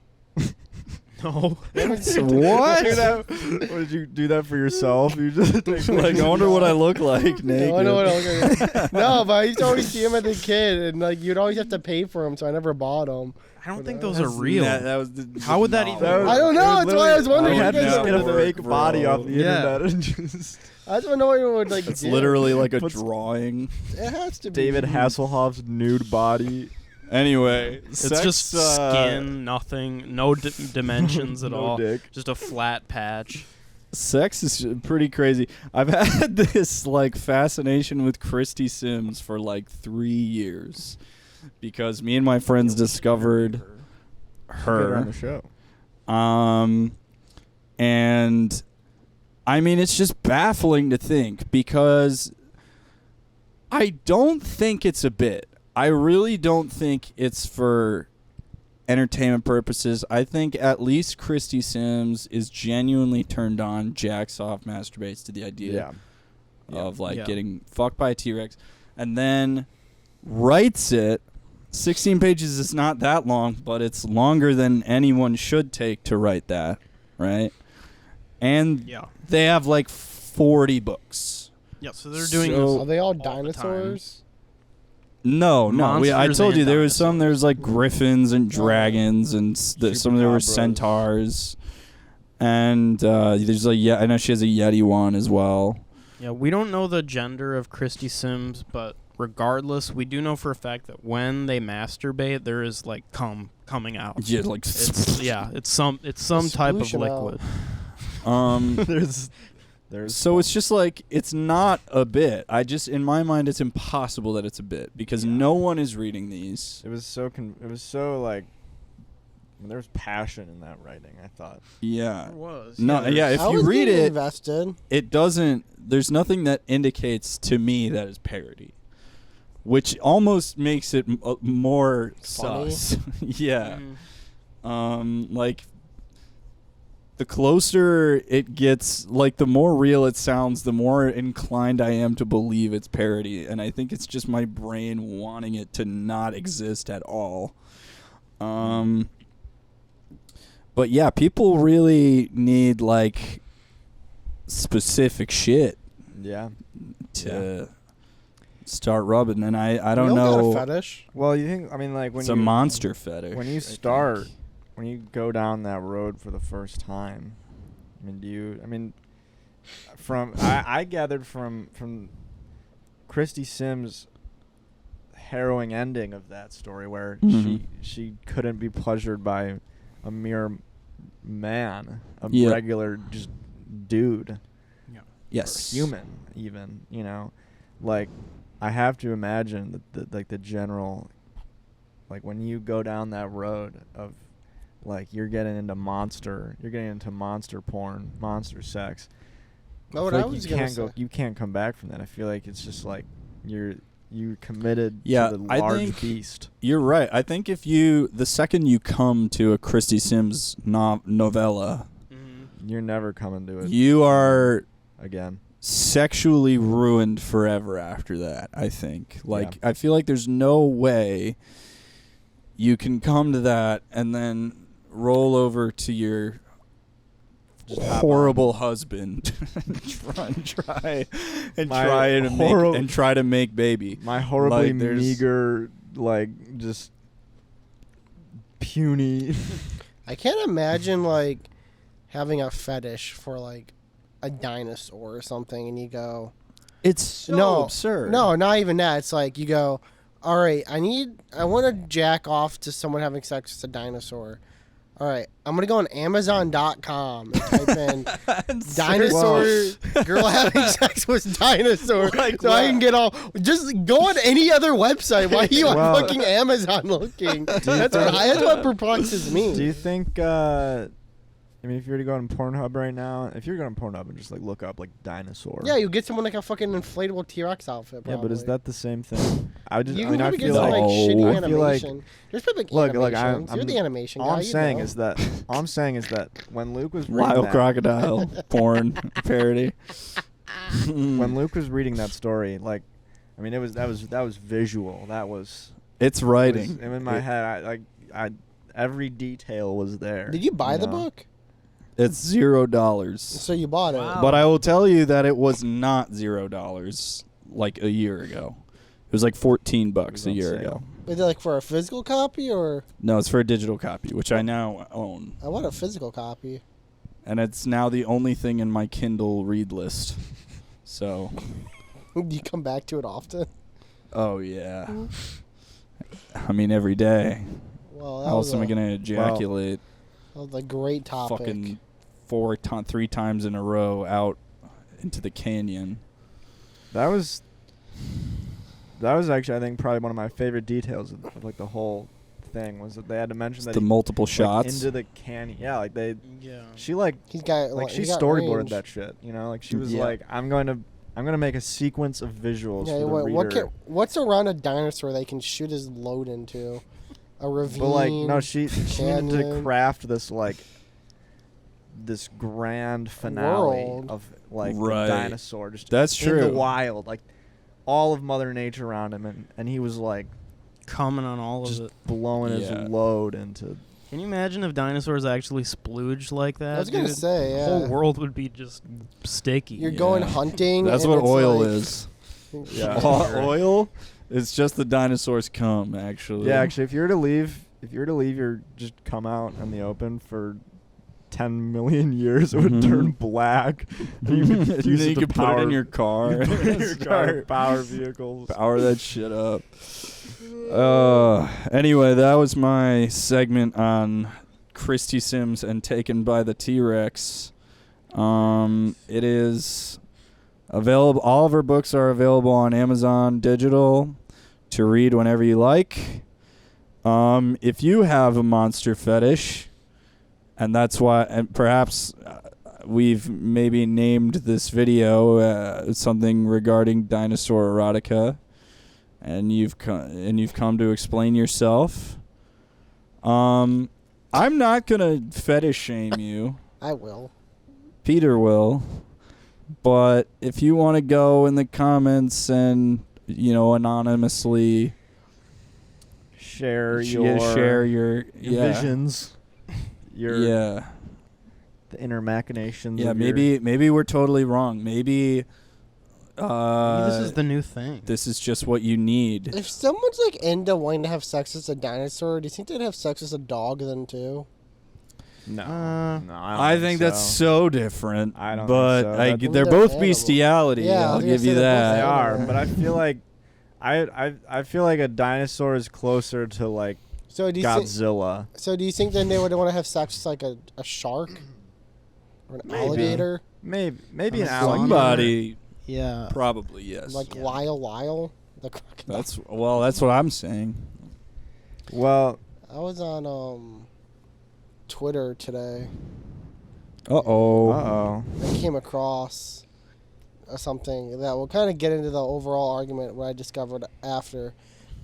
No. What? Did you do that for yourself? You just take Like, I wonder what I look like naked. No, I know what I was gonna- No, but I used to always see them as a kid, and like you'd always have to pay for them, so I never bought them. I don't think those are That's- real. That was How would that even That was- I don't know, it that's why I was wondering You if had you to guys just get a know. fake body Bro. off the Yeah. internet and just I just want to know what it would like. It's do. literally like a Puts- drawing. It has to be David Hasselhoff's nude body. Anyway, It's sex, just skin, nothing, no dimensions at No all. dick. Just a flat patch. Sex is pretty crazy. I've had this like fascination with Christy Sims for like 3 years because me and my friends discovered Get her on the her. show. And I mean, it's just baffling to think because I don't think it's a bit. I really don't think it's for entertainment purposes. I think at least Christy Sims is genuinely turned on, jacks off, masturbates to the idea of like Yeah. getting fucked by a T-Rex, and then writes it 16 pages is not that long, but it's longer than anyone should take to write that, right? And they have like 40 books. Yeah, so they're doing this. Are they all the dinosaurs? No. I Monsters told you and there was some. dinosaurs. There's like griffins and dragons, and some there were Chupacabras. centaurs. And there's I know she has a Yeti one as well. Yeah, we don't know the gender of Christy Sims, but regardless, we do know for a fact that when they masturbate, there is like cum coming out. Yeah, like It's some type of Splooshing out. liquid. There's So it's just like, it's not a bit. In my mind, it's impossible that it's a bit because no one is reading these. It was so like. There was passion in that writing, I thought. Yeah. There was. No, yeah. If I you was read getting it, invested. it doesn't. There's nothing that indicates to me that is parody, which almost makes it more Funny? sus. Yeah. Mhm. Like the closer it gets, like the more real it sounds, the more inclined I am to believe it's parody, and I think it's just my brain wanting it to not exist at all. But yeah, people really need like specific shit Yeah. to start rubbing, and I We don't all know. got a fetish. Well, you think? I mean, like when It's you a monster fetish. when you I start, think. when you go down that road for the first time. I mean, I gathered from Christy Sims' harrowing ending of that story, where Mhm. she couldn't be pleasured by a mere man, a Yeah. regular just dude. Yes. Or human, even, like I have to imagine that the general, like when you go down that road of like you're getting into monster porn, monster sex. No, what feel I like was you gonna can't say. you can't come back from that. I feel like it's just like you're committed Yeah, to the I large think beast. You're right. I think the second you come to a Christy Sims novella, You're never coming to it you are again. sexually ruined forever after that, I think. Like, I feel like there's no way you can come to that and then roll over to your Just hop horrible husband and try to make baby. My horribly Like, there's- meager, like just puny. I can't imagine like having a fetish for like a dinosaur or something, and you go, It's so no, absurd. No, not even that. It's like you go, all right, I want to jack off to someone having sex with a dinosaur. All right, I'm gonna go on Amazon.com and type in dinosaur girl having sex with dinosaur, Like so I what? can get all. Just go on any other website. Why are you on Well- fucking Amazon looking? That's what perplexes me. Do you think? I mean, if you were to go on Pornhub right now, if you're going to Pornhub and just like look up like dinosaur. Yeah, you get someone like a fucking inflatable T-Rex outfit. Yeah, but is probably. that the same thing? I just. You I mean, I probably get feel some like. like shitty No. I feel like- animation. There's probably like Look, animations. You're I'm- the animation guy. All I'm you saying know. is that. All I'm saying is that when Luke was reading Wild that, crocodile porn parody. when Luke was reading that story, like, I mean, that was visual. That was. It's It writing. was, in my head, I every detail was there. Did you buy the know? book? It's $0. So you bought it. Wow. But I will tell you that it was not $0 like a year ago. It was like $14 was a on year sale. ago. Is it like for a physical copy or? No, it's for a digital copy, which I now own. I want a physical copy. And it's now the only thing in my Kindle read list. So, Do you come back to it often? oh yeah. I mean, every day. Well, that How was else am I a, going to ejaculate that was a great topic. fucking 3 times in a row out into the canyon? That was actually, I think, probably one of my favorite details of like the whole thing was that they had to mention that The multiple like, shots. into the canyon. Yeah, like Yeah. she like He's got she he got storyboarded range. that shit. Like she was Yeah. like, I'm gonna make a sequence of visuals Yeah, for the reader. what's around a dinosaur they can shoot his load into? A ravine. But like, no, she needed to canyon. craft this grand finale World. of like Right. the dinosaur just That's in the true. wild, like all of Mother Nature around him, and he was like coming on all of just it. blowing his load into. Can you imagine if dinosaurs actually splooged like that? I was gonna say, the yeah. whole world would be just sticky. You're going hunting. That's and what it's oil like- is. Yeah. Oil. It's just the dinosaurs cum, actually. Yeah, actually, if you were to leave, you're just come out in the open for 10 million years, it would turn black. And you could use it to put it in your car. Put it in your car, power vehicles. Power that shit up. Anyway, that was my segment on Christy Sims and Taken by the T-Rex. It is available. All of her books are available on Amazon Digital to read whenever you like. If you have a monster fetish, and that's why, and perhaps we've maybe named this video something regarding Dinosaur Erotica, and you've come to explain yourself. I'm not gonna fetish shame you. I will. Peter will. But if you want to go in the comments and, anonymously share your visions, the inner machinations. Yeah, maybe we're totally wrong. Maybe this is the new thing. This is just what you need. If someone's like into wanting to have sex with a dinosaur, do you think they'd have sex with a dog then too? No, I think that's so different. I don't but think so. They're both bestiality. Yeah, I'll give you that. They are, but I feel like I feel like a dinosaur is closer to like Godzilla. So do you think then they would want to have sex with like a shark or an alligator? Maybe an alligator. Somebody. Yeah. Probably yes. Like Lyle, the crocodile. That's what I'm saying. Well, I was on Twitter today. Uh-oh. I came across something that will kind of get into the overall argument what I discovered after.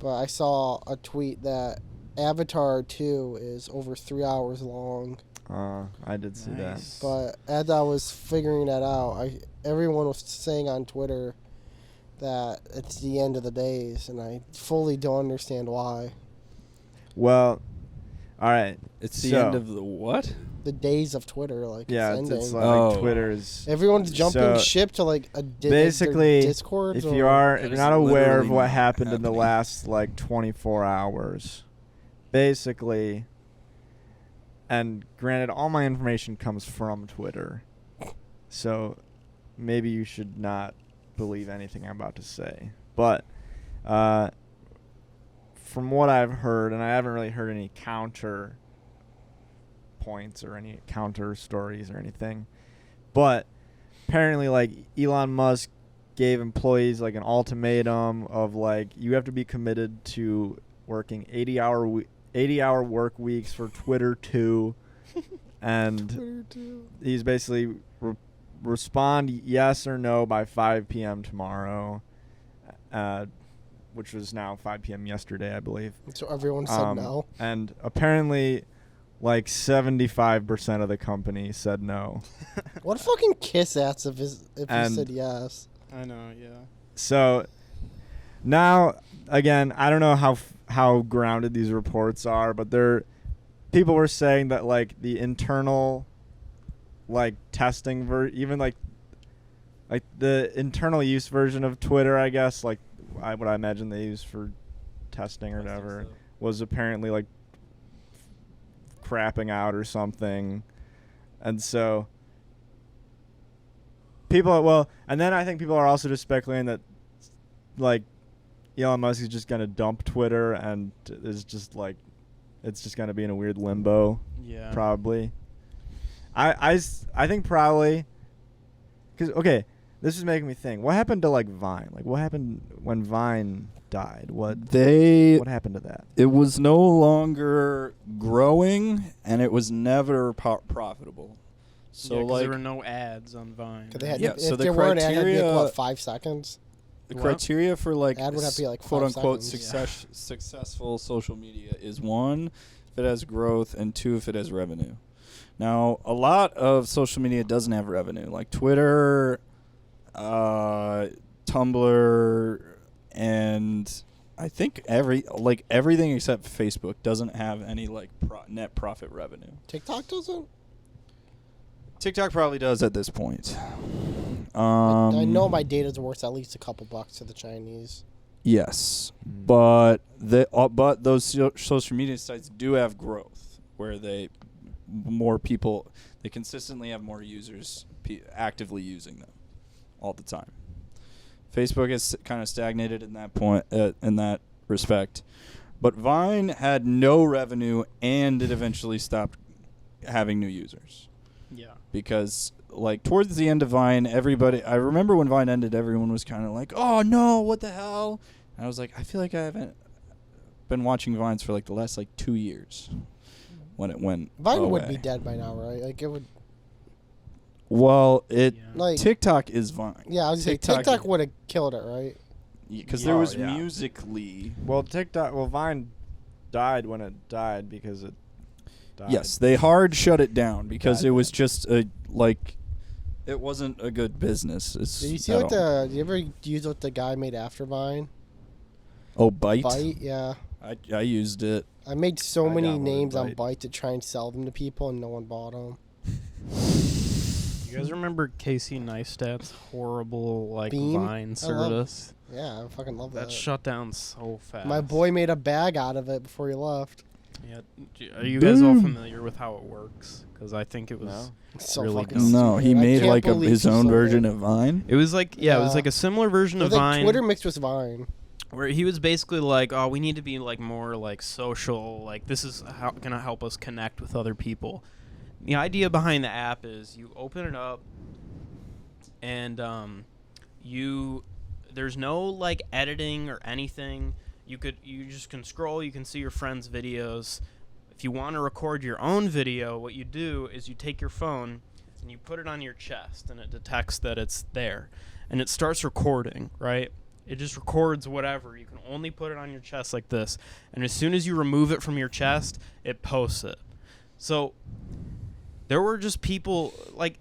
But I saw a tweet that Avatar 2 is over 3 hours long. I did see that. But as I was figuring that out, everyone was saying on Twitter that it's the end of the days, and I fully don't understand why. Well, all right. It's the end of the what? The days of Twitter, like yeah, it's it's ending. like Twitter's. Everyone's jumping ship to like a basically Discord. If you're not aware of what happened in the last like 24 hours, basically. And granted, all my information comes from Twitter, so maybe you should not believe anything I'm about to say. But from what I've heard, and I haven't really heard any counter points or any counter stories or anything, but apparently, like, Elon Musk gave employees like an ultimatum of like, you have to be committed to working 80-hour work weeks for Twitter too, and he's basically respond yes or no by 5 p.m. tomorrow, which was now 5 p.m. yesterday, I believe. So everyone said no. And apparently, like 75% of the company said no. What a fucking kiss ass if he said yes. I know, yeah. So now, again, I don't know how grounded these reports are, but people were saying that like the internal like testing even like the internal use version of Twitter, I guess, like what I imagine they use for testing or whatever, was apparently like crapping out or something. And so and then I think people are also just speculating that like Elon Musk is just going to dump Twitter and is just like, it's just going to be in a weird limbo. Yeah. Probably. I think probably, because, okay, this is making me think, what happened to like Vine? Like, what happened when Vine died? What happened to that? It was no longer growing, and it was never profitable. So yeah, like there were no ads on Vine. So there weren't ads, it'd be like, what, 5 seconds? The criteria for like ad would have to be like quote unquote seconds. successful social media is 1, if it has growth, and 2, if it has revenue. Now, a lot of social media doesn't have revenue, like Twitter, Tumblr, and I think everything except Facebook doesn't have any like net profit revenue. TikTok doesn't? TikTok probably does at this point. I know my data's worth at least a couple bucks to the Chinese. Yes, but those social media sites do have growth where they consistently have more users actively using them all the time. Facebook has kind of stagnated in that point in that respect, but Vine had no revenue and it eventually stopped having new users. Yeah. Because like towards the end of Vine, I remember when Vine ended, everyone was kind of like, "Oh no, what the hell?" And I was like, I feel like I haven't been watching Vines for like the last 2 years when it went Vine away. would be dead by now, right? Like it would. Well, Like TikTok is Vine. Yeah, I was saying TikTok would have killed it, right? Because there was Musical.ly. Well, Vine died when it died because it died. Yes, they hard shut it down because it was just it wasn't a good business. Did you see do you ever use what the guy made after Vine? Oh, Byte? Byte, yeah. I used it. I made so many downloaded names on Byte. Byte to try and sell them to people, and no one bought them. You guys remember Casey Neistat's horrible Bean? Vine service? Yeah, I fucking love that. That shut down so fast. My boy made a bag out of it before he left. Yeah. Are you guys all familiar with how it works? Because I think it was So really fucking dumb. No, stupid. he I made can't like believe his he own sold version it. of Vine. It was like it was like a similar version It of was like Vine. Twitter mixed with Vine. Where he was basically like, "Oh, we need to be like more like social. Like this is gonna help us connect with other people." The idea behind the app is you open it up, and there's no like editing or anything. You just can scroll. You can see your friends' videos. If you want to record your own video, what you do is you take your phone and you put it on your chest, and it detects that it's there, and it starts recording. Right. It just records whatever. You can only put it on your chest like this. And as soon as you remove it from your chest, it posts it. So there were just people, like,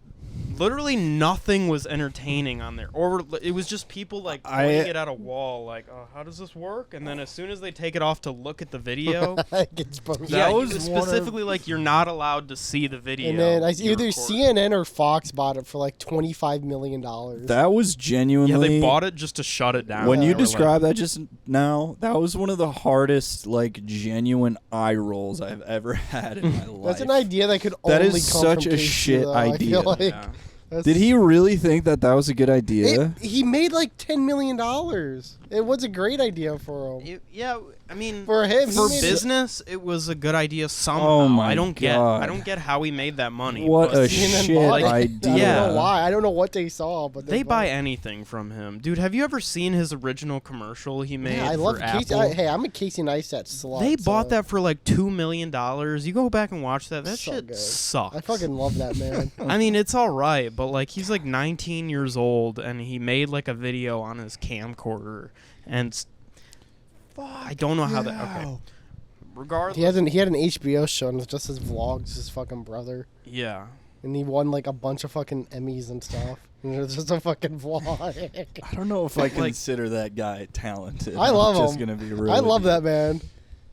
literally nothing was entertaining on there. Or it was just people, like, pointing it at a wall, like, oh, how does this work? And then as soon as they take it off to look at the video, It gets posted. yeah, That it was was one of- specifically like you're not allowed to see the video. And then you're either recording. CNN or Fox bought it for like $25 million. That was genuinely. Yeah, they bought it just to shut it down. When Yeah. you They were like, describe that just now, that was one of the hardest, like, genuine eye rolls I've ever had in my life. That's an idea that could That only is come such from a Casey, shit though. I idea. feel like yeah. that's- Did he really think that was a good idea? He made like $10 million. It was a great idea for him. Yeah, I mean, For him, he for made it- business, it was a good idea somehow. Oh my I don't God. get how he made that money. What but a CNN shit bought it. idea. I Yeah. don't know why. I don't know what they saw, but they bought buy it. anything from him, dude. Have you ever seen his original commercial he made Yeah, I for love Casey. Apple? Hey, I'm a Casey Neistat slut. They bought so that for like $2 million. You go back and watch that. That So shit good. sucks. I fucking love that man. I mean, it's all right, but like he's like 19 years old and he made like a video on his camcorder, and I don't know how that. Okay, regardless. he had an HBO show and it's just his vlogs, his fucking brother, Yeah. and he won like a bunch of fucking Emmys and stuff. And it's just a fucking vlog. I don't know if I consider that guy talented. I love I'm just him. gonna be real I with love you. that man.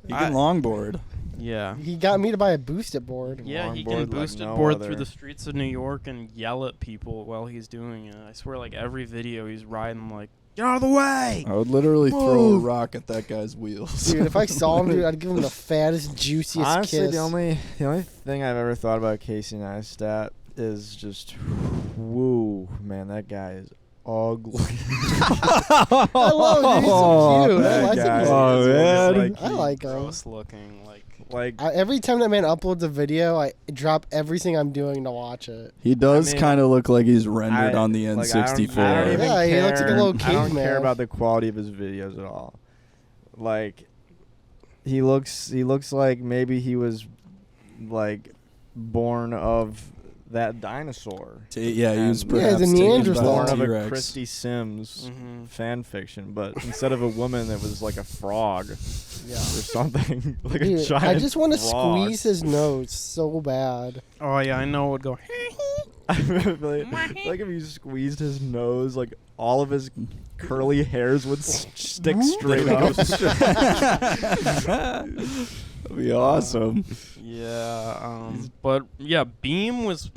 He can longboard. Yeah. He got me to buy a boosted board. Yeah, he Longboard can like boost no it board other. through the streets of New York and yell at people while he's doing it. I swear, like every video he's riding, like, get out of the way! I would literally throw a Move. rock at that guy's wheels. Dude, if I saw him, dude, I'd give him the fattest, juiciest Honestly, kiss. the only thing I've ever thought about Casey Neistat is just, woo, man, that guy is ugly. I love him. He's so cute. I That like guy him. Oh, is man. just, I like him. Gross looking, like Every time that man uploads a video, I drop everything I'm doing to watch it. He does I mean, kind of look like he's rendered on the like, N64. I don't even Yeah, he looks like a care. little I don't caveman. care about the quality of his videos at all. Like, he looks like maybe he was like born of that dinosaur. Yeah, he was And- perhaps the taken by Neanderthal. a Born of a T-Rex. Christy Sims Mhm. fan fiction, but instead of a woman, it was like a frog Yeah. or something, like a Dude, giant I just want to frog. squeeze his nose so bad. oh yeah, I know it would go. I feel like if you squeezed his nose, like all of his curly hairs would stick straight up. That'd be awesome. Yeah, but yeah, Beam was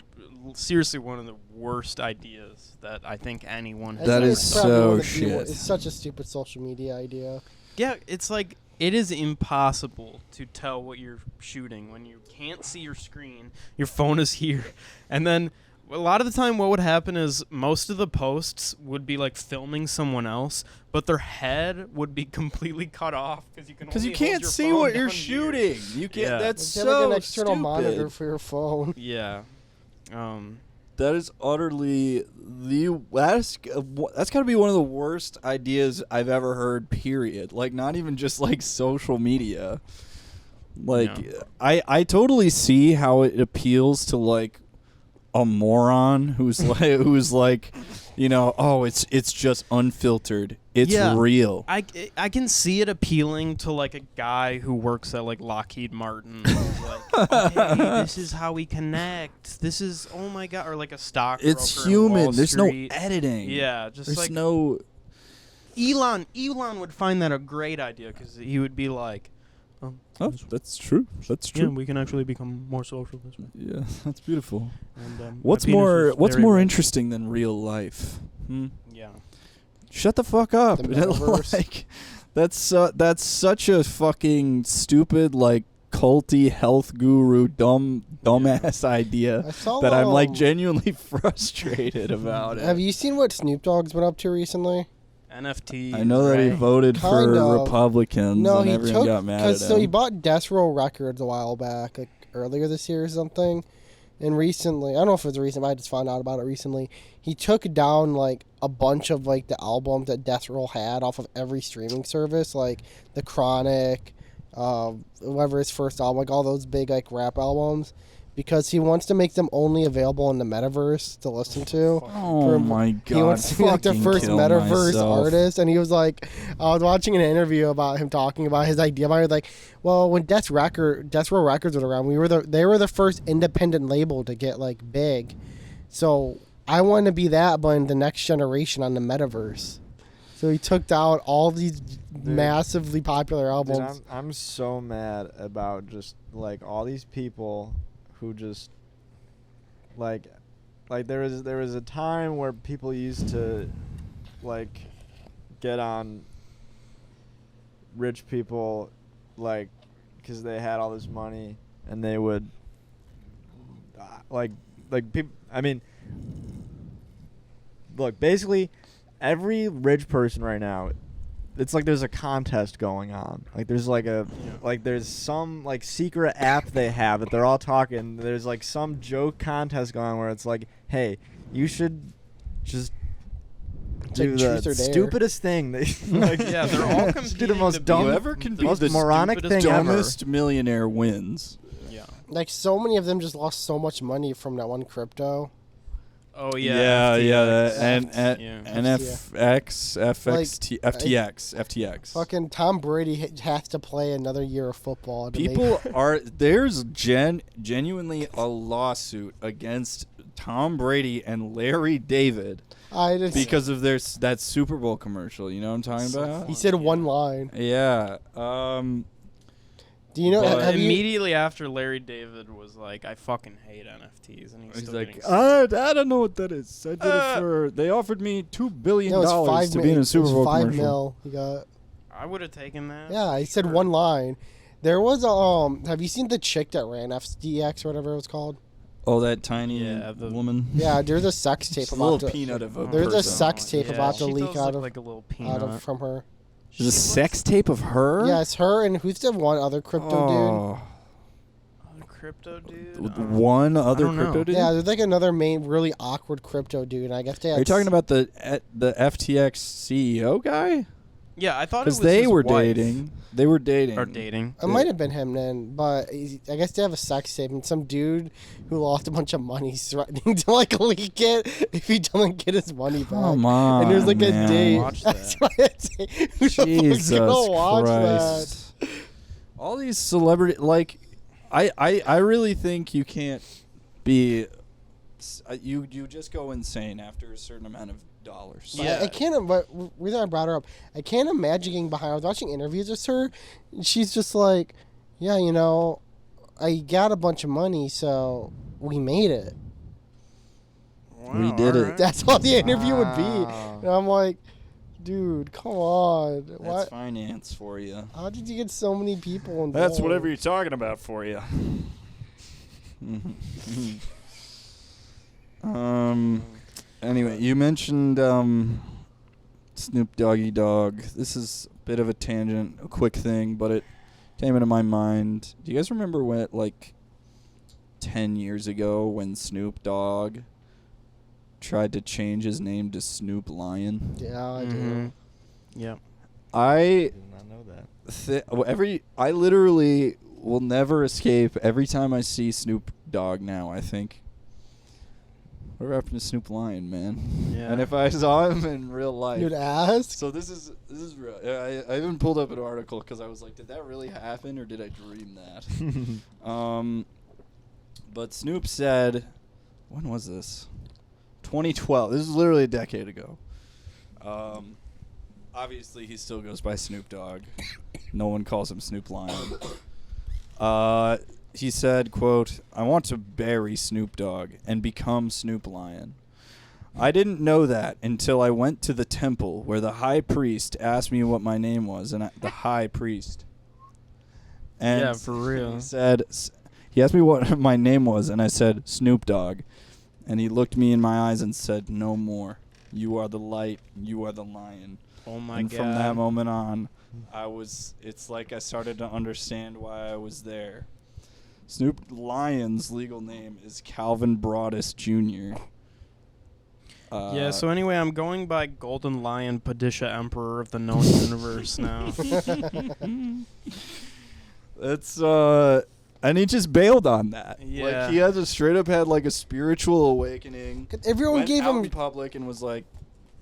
seriously one of the worst ideas that I think anyone has. That ever is had. so shit. It's such a stupid social media idea. Yeah, it's like it is impossible to tell what you're shooting when you can't see your screen. Your phone is here, and then a lot of the time what would happen is most of the posts would be like filming someone else, but their head would be completely cut off because you can't see what you're shooting. You can't. Yeah. That's Get so like an external stupid. monitor for your phone. Yeah. That is utterly that's got to be one of the worst ideas I've ever heard. Period. Like not even just like social media. Like I totally see how it appeals to like a moron who's like you know, oh, it's just unfiltered. It's real. I can see it appealing to like a guy who works at like Lockheed Martin. Who's like, okay, this is how we connect. This is oh my god, or like a stockbroker. It's in human. Wall There's no Street. editing. Yeah, just there's like no. Elon would find that a great idea because he would be like, Oh, that's true. That's yeah, true. we can actually become more social this way. Yeah, that's beautiful. And, What's my penis more is What's very more red. interesting than real life? Yeah. Shut the fuck up. The metaverse. Like, that's such a fucking stupid, like, culty health guru dumbass idea I saw that I'm like genuinely frustrated about it. Have you seen what Snoop Dogg's been up to recently? NFT. I know that he voted Kind for of. Republicans No, and he everyone took got mad at him. so he bought Death Row Records a while back, like earlier this year or something. And recently, I don't know if it was recent, but I just found out about it recently. He took down like a bunch of like the albums that Death Row had off of every streaming service, like The Chronic, whatever his first album, like all those big like rap albums, because he wants to make them only available in the metaverse to listen to. Oh my god! He wants to be like the fucking first kill metaverse myself. artist, and he was like, I was watching an interview about him talking about his idea. I was like, well, when Death Row Records was around, they were the first independent label to get like big, so I want to be that, but in the next generation on the metaverse. So he took down all these massively popular albums. Dude, I'm so mad about just like all these people who just like there was a time where people used to like get on rich people like because they had all this money and they would like people. I mean, look, basically every rich person right now, it's like there's a contest going on. Like there's like there's some like secret app they have that they're all talking. There's like some joke contest going on where it's like, hey, you should just do Truth the or Dare. stupidest thing. Like, Yeah, they're all just do the competing most to be dumb, Whoever can be most the moronic stupidest, thing ever. dumbest millionaire wins. Yeah. Like so many of them just lost so much money from that one crypto. Oh yeah. and Yeah. NFX, FXT, FTX, FTX. Fucking Tom Brady has to play another year of football. To People there's genuinely a lawsuit against Tom Brady and Larry David because of that Super Bowl commercial. You know what I'm talking about? He said one line. Yeah. Do you know? But Have you? Immediately after Larry David was like, I fucking hate NFTs, and He's still like, getting I don't know what that is. I did it for. They offered me $2 billion No, it's to be in a Super Bowl $5 commercial. mil. He got. I would have taken that. Yeah, he said Sure. one line. There was a Have you seen the chick that ran FDX or whatever it was called? Oh, that tiny the woman. Yeah, there's a sex tape Just a about little to, peanut of a There's a person. sex tape about to she leak does out look of like a little peanut. from her. There's a sex tape of her? Yeah, it's her and who's the one other crypto Oh. Other crypto dude. One other don't know. crypto dude? dude? Yeah, there's like another main really awkward crypto dude. And I guess they had Are you talking about the FTX CEO guy? Yeah, I thought it was Because they his were wife. dating. They were dating. Or dating. It might have been him then, but I guess they have a sex tape and some dude who lost a bunch of money is threatening to like leak it if he doesn't get his money back. Come on, And there's like man. a date. Watch That's that. why I say, who the Jesus fuck's gonna watch Christ. All these celebrity, like, I really think you can't be you just go insane after a certain amount of dollars. I can't. But reason I brought her up, I can't imagine getting behind. I was watching interviews with her, and she's just like, "Yeah, I got a bunch of money, so we made it. Wow, We did it. alright. That's all the interview would be." Wow. And I'm like, "Dude, come on. That's What? finance for you. How did you get so many people involved?" you're talking about for you. Anyway, you mentioned Snoop Doggy Dogg. This is a bit of a tangent, a quick thing, but it came into my mind. Do you guys remember when, 10 years ago, when Snoop Dogg tried to change his name to Snoop Lion? Yeah, I do. Mhm. Yep. I Did not know that. I literally will never escape every time I see Snoop Dogg now. I think, what happened to Snoop Lion, man? Yeah. And if I saw him in real life, You'd ask. so this is real. I even pulled up an article because I was like, did that really happen or did I dream that? But Snoop said, when was this? 2012. This is literally a decade ago. Obviously, he still goes by Snoop Dogg. No one calls him Snoop Lion. He said, quote, "I want to bury Snoop Dogg and become Snoop Lion. I didn't know that until I went to the temple where the high priest asked me what my name was, and the high priest. And Yeah, for real. He asked me what my name was, and I said, Snoop Dogg. And he looked me in my eyes and said, no more. You are the light. You are the lion. Oh my and god. from that moment on, it's like I started to understand why I was there. Snoop Lion's legal name is Calvin Broadus Jr. Yeah, so anyway, I'm going by Golden Lion Padisha Emperor of the known universe now. That's and he just bailed on that. Yeah. Like he had straight up had like a spiritual awakening. Everyone Went gave out him. in public and was like,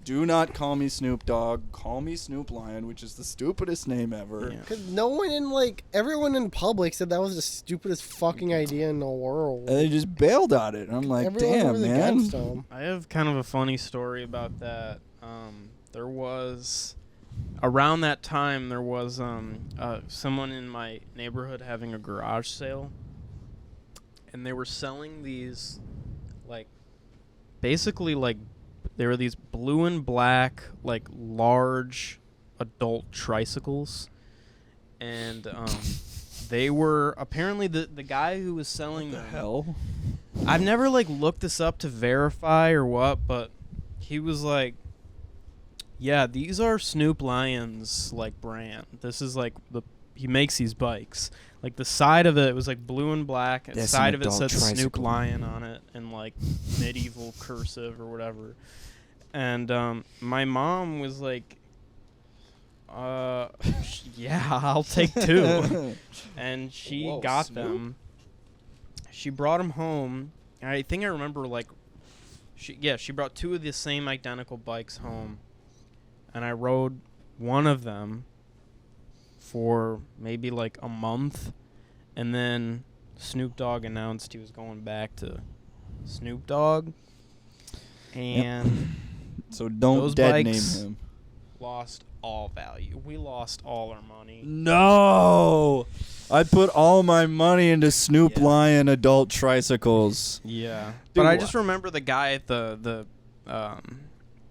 "Do not call me Snoop Dogg. Call me Snoop Lion," which is the stupidest name ever. Yeah. Cause no one everyone in public said that was the stupidest fucking idea in the world. And they just bailed on it. And I'm like, Everyone damn, was man. against him. I have kind of a funny story about that. There was around that time there was someone in my neighborhood having a garage sale, and they were selling these basically they were these blue and black large adult tricycles, and they were apparently the guy who was selling What the them. hell? I've never looked this up to verify or what, but he was like, yeah, these are Snoop Lion's brand. This is he makes these bikes. The side of it was blue and black, and the That's side an of it said adult Snoop tricycle. Lion on it in medieval cursive or whatever. And my mom was like, yeah, I'll take two. And she Whoa, got Snoop? them. She brought them home. I think I remember she brought two of the same identical bikes home, and I rode one of them for maybe a month, and then Snoop Dogg announced he was going back to Snoop Dogg, and So don't those dead name bikes him. lost all value. We lost all our money. No! I put all my money into Snoop Yeah. Lion adult tricycles. Yeah, Dude, but I just remember the guy at the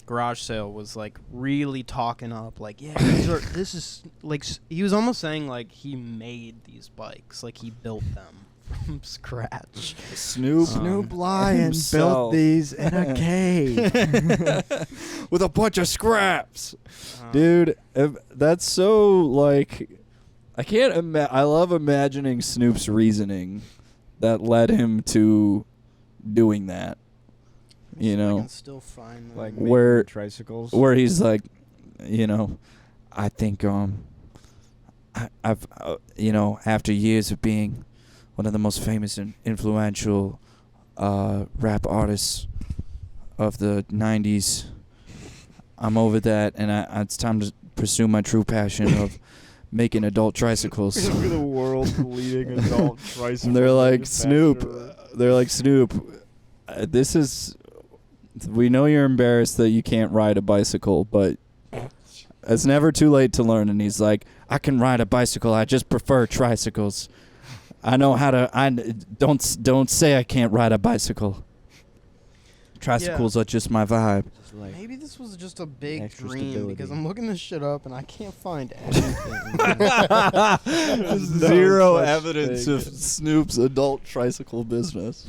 garage sale was really talking up, yeah, this is he was almost saying he made these bikes, he built them from scratch. Snoop Lion himself. built these in a cave. with a bunch of scraps. Dude, that's so I can't I love imagining Snoop's reasoning that led him to doing that. You I know, can still find them. Where- tricycles. where he's like, I think I've after years of being one of the most famous and influential rap artists of the 90s, I'm over that, and it's time to pursue my true passion of making adult tricycles. We're the world's leading adult tricycle. And they're like, Snoop. manufacturer. They're like, Snoop, this is. We know you're embarrassed that you can't ride a bicycle, but it's never too late to learn. And he's like, I can ride a bicycle. I just prefer tricycles. I know how to. I don't say I can't ride a bicycle. Tricycles are just my vibe. Maybe this was just a big extra dream stability. because I'm looking this shit up and I can't find anything. Zero such evidence thing. of Snoop's adult tricycle business.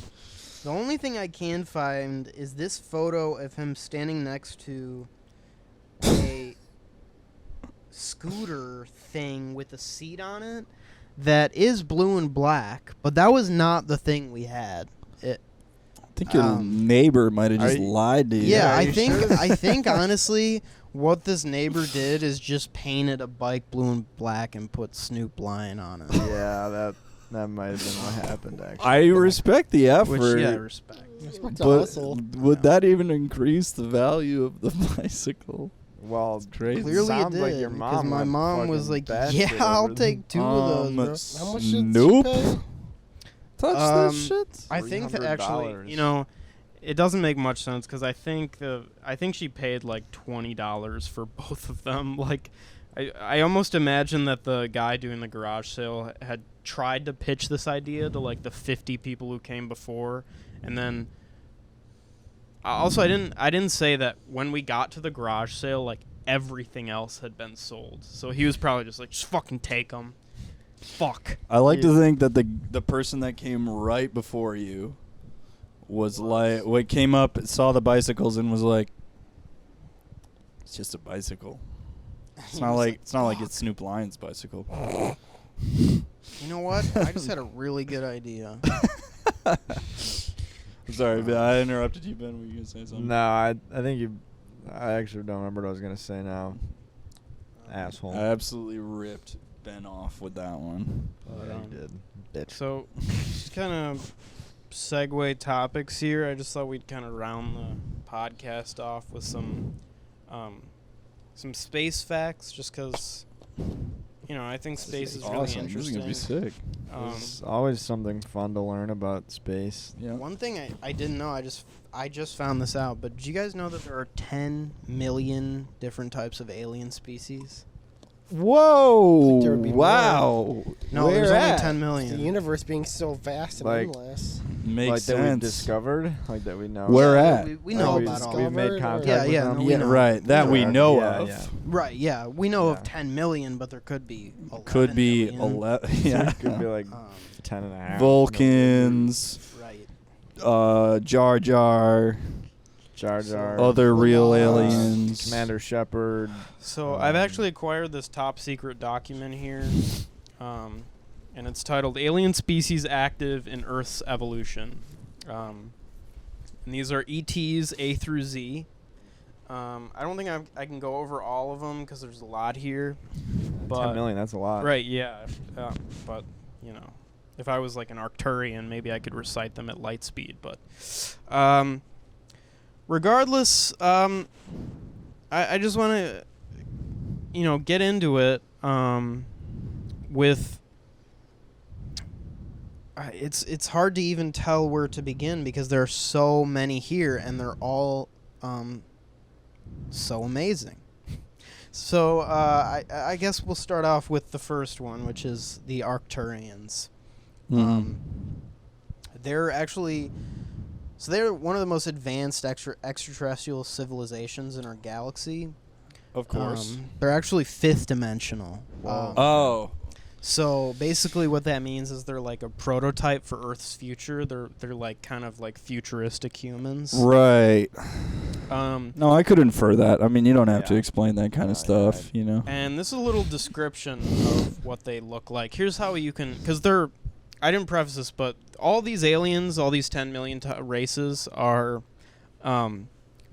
The only thing I can find is this photo of him standing next to a scooter thing with a seat on it that is blue and black, but that was not the thing we had. I think your neighbor might have just lied to you. Yeah, Are I you think sure? I think honestly what this neighbor did is just painted a bike blue and black and put Snoop Lion on it. Yeah, that might have been what happened, actually. I respect the effort. Which, yeah, respect. Respect to but hustle. would that even increase the value of the bicycle? Well, Crazy. Clearly it sounds did, like your because mom my went mom was fucking like, batshit yeah, I'll over take two of those, bro. How much did Snoop? she pay? Touch this shit. I think that actually, $300. you know, it doesn't make much sense because I think she paid like $20 for both of them. Like, I almost imagine that the guy doing the garage sale had tried to pitch this idea to like the 50 people who came before, and then also I didn't say that when we got to the garage sale, like everything else had been sold. So he was probably just like, just fucking take them. Fuck. I like to think that the person that came right before you was like, what came up, saw the bicycles, and was like, "It's just a bicycle. It's not like it's Snoop Lion's bicycle." You know what? I just had a really good idea. I'm sorry, Ben. I interrupted you, Ben. Were you gonna say something? No, I think I actually don't remember what I was gonna say now. Asshole. I absolutely ripped Ben off with that one. Yeah, you did, bitch. So, just kind of segue topics here. I just thought we'd kind of round the podcast off with some space facts, just because, you know, I think space is really Awesome. interesting. This is gonna be sick. There's always something fun to learn about space. Yeah. One thing I didn't know, I just found this out, but did you guys know that there are 10 million different types of alien species? Whoa! there would be Wow. No, Where there's only at? 10 The million. universe being so vast and Like- endless. Makes like that we've sense. discovered, like that we know. Where Yeah, at? We know Like about all we've of made Discovered or- contact Yeah, with yeah, them. no, we Yeah, know. right. That we Yeah, know yeah, of. yeah. Right, yeah. We know Yeah. of 10 million, but there could be 11 Could be million. 11. Yeah. Could be like Um, 10 and a half. Vulcans, right. Jar Jar, Jar Jar. other real Uh, aliens. Commander Shepard. So I've actually acquired this top secret document here, and it's titled "Alien Species Active in Earth's Evolution," and these are ETs A through Z. I don't think I can go over all of them because there's a lot here. But 10 million, that's a lot. right, yeah, but you know, if I was like an Arcturian, maybe I could recite them at light speed. But regardless, I just want to, you know, get into it with. It's hard to even tell where to begin because there are so many here and they're all so amazing. So I guess we'll start off with the first one, which is the Arcturians. They're actually, so they're one of the most advanced extraterrestrial civilizations in our galaxy. Of course. They're actually fifth dimensional. Oh. So basically, what that means is they're like a prototype for Earth's future. They're like kind of like futuristic humans. Right. No, I could infer that. I mean, you don't have to Yeah. explain that kind of stuff, you know. And this is a little description of what they look like. Here's how you can, because they're, I didn't preface this, but all these aliens, all these 10 million races are,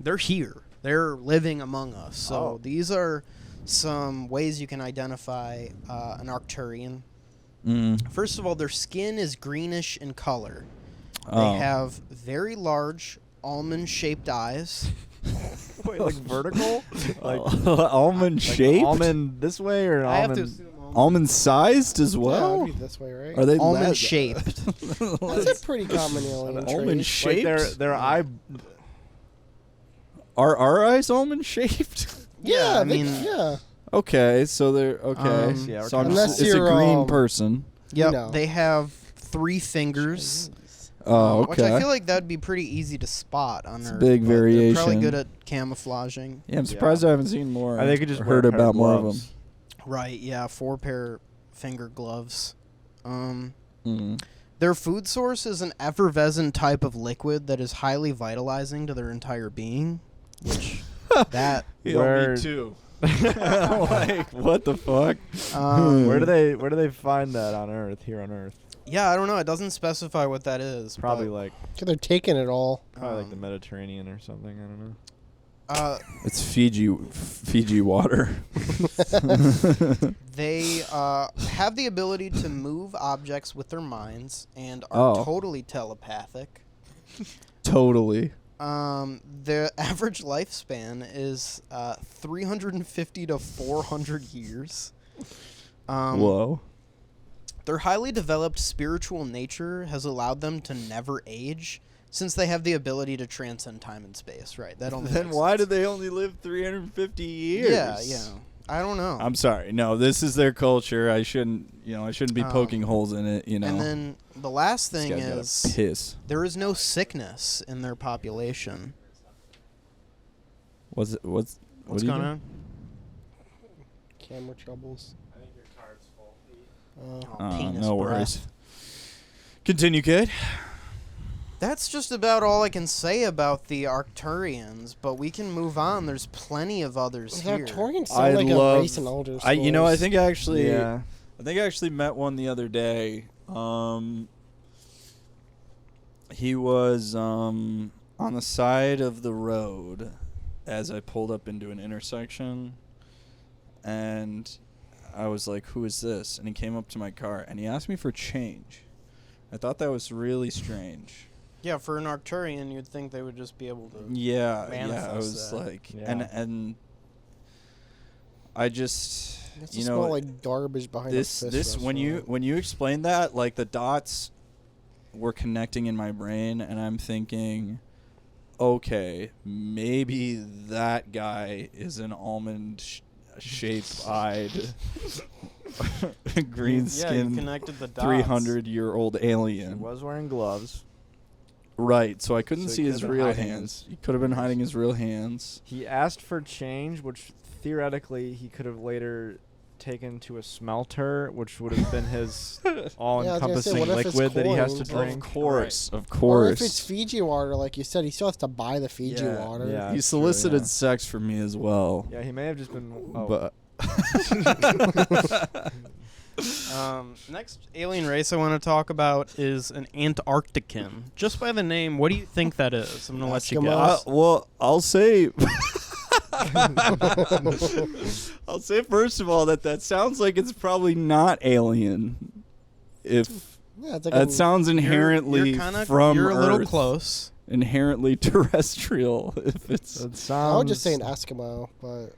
they're here. They're living among us. So these are some ways you can identify an Arcturian. First of all, their skin is greenish in color. They have very large almond-shaped eyes. Wait, like vertical? Like almond shaped? almond this way or an I have to almond? assume Almond-sized as Yeah, well? it'd be this way, right? Are they Almond shaped. That's a pretty common alien trait. almond Like shaped? their eye. Are our eyes almond shaped? Yeah, I mean, yeah. Okay, so they're okay. Yeah, we're so I'm kinda- just, Unless it's a you're, green person. Yep, No. they have 3 fingers. Oh, Which I okay. feel like that would be pretty easy to spot on It's a Earth. big but They're probably variation. good at camouflaging. Yeah, I'm surprised I haven't seen more. I think it just or wear heard a pair about more of gloves. them. Right, yeah, 4 pair finger gloves. Mm. Their food source is an effervescent type of liquid that is highly vitalizing to their entire being. Which, that... Where- me too. Like, what the fuck? Where do they find that on Earth? Here on Earth, Yeah, I don't know. It doesn't specify what that is. probably but, like They're taking it all. the Mediterranean or something. I don't know. It's Fiji water. They have the ability to move objects with their minds and are Oh. totally telepathic. Totally. The average lifespan is 350 to 400 years. Whoa. Their highly developed spiritual nature has allowed them to never age, since they have the ability to transcend time and space. Right? That only. Then makes why sense. did they only live 350 years? Yeah, yeah. I don't know. I'm sorry. No, this is their culture. I shouldn't be poking holes in it. You know. And then the last This thing guy's gotta is piss. there is no sickness in their population. What's What's what are you going doing? on? Camera troubles. I think your card's full. Penis no breath. worries. Continue, kid. That's just about all I can say about the Arcturians, but we can move on. There's plenty of others The here. Arcturians I sound like love- a race in older I schools. think I actually Yeah. met one the other day. He was on the side of the road as I pulled up into an intersection, and I was like, "Who is this?" And he came up to my car and he asked me for change. I thought that was really strange. Yeah, for an Arcturian, you'd think they would just be able to. Yeah, I manifest was that. like, Yeah. and I just, It's you just know, smell like garbage behind this a fish when you explained that, like the dots were connecting in my brain, and I'm thinking, okay, maybe that guy is an almond shaped-eyed, Yeah, green-skinned, you connected the dots. 300-year-old He alien. was wearing gloves. Right, so I couldn't So he see could his have been real hiding hands. his- He could have been hiding his real hands. He asked for change, which theoretically he could have later taken to a smelter, which would have been his all-encompassing what if it's liquid that he has to coins? drink. Of course. Or if it's Fiji water, like you said, he still has to buy the Fiji water. Yeah. He that's true, solicited yeah. sex from me as well. Yeah, he may have just been. Oh. But Next alien race I want to talk about is an Antarctican. Just by the name, what do you think that is? I'm gonna let you Eskimos. guess. well, I'll say I'll say first of all that sounds like it's probably not alien. If Yeah, it's like that sounds inherently from You're a little Earth, close. inherently terrestrial. If it's That I would just say an sounds- Eskimo, but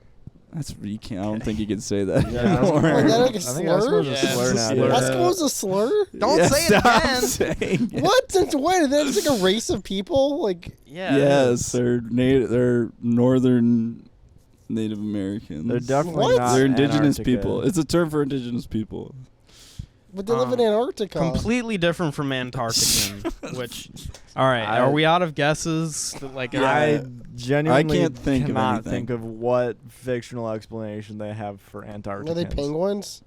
that's you can't. I don't think you can say that. Yeah, anymore. Eskimo- Is that like a I think slur? Eskimo's a Yeah, slur it's a now. slur. Eskimo's a slur? Don't Yeah, say it stop again. saying it. What? Since when? That's like a race of people? Like, Yeah. it Yes, is. they're northern Native Americans. They're definitely What? not They're indigenous Antarctica. people. It's a term for indigenous people. but they live in Antarctica. Completely different from Antarctican. Which, all right, I- are we out of guesses? Like, I genuinely can't think of cannot anything. think of what fictional explanation they have for Antarctica. Are they penguins?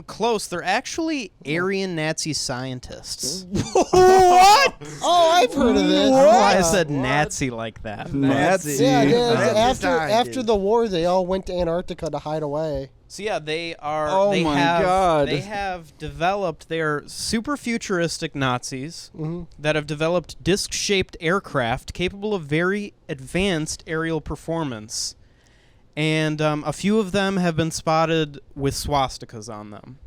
close. They're actually Aryan Nazi scientists. What? Oh, I've heard of this. I don't know why I Yeah. said Nazi like that. Nazi. Yeah, Nazi after the war, they all went to Antarctica to hide away. So yeah, they are. Oh they my have, God. They have developed. They are super futuristic Nazis Mm-hmm. that have developed disc-shaped aircraft capable of very advanced aerial performance, and a few of them have been spotted with swastikas on them.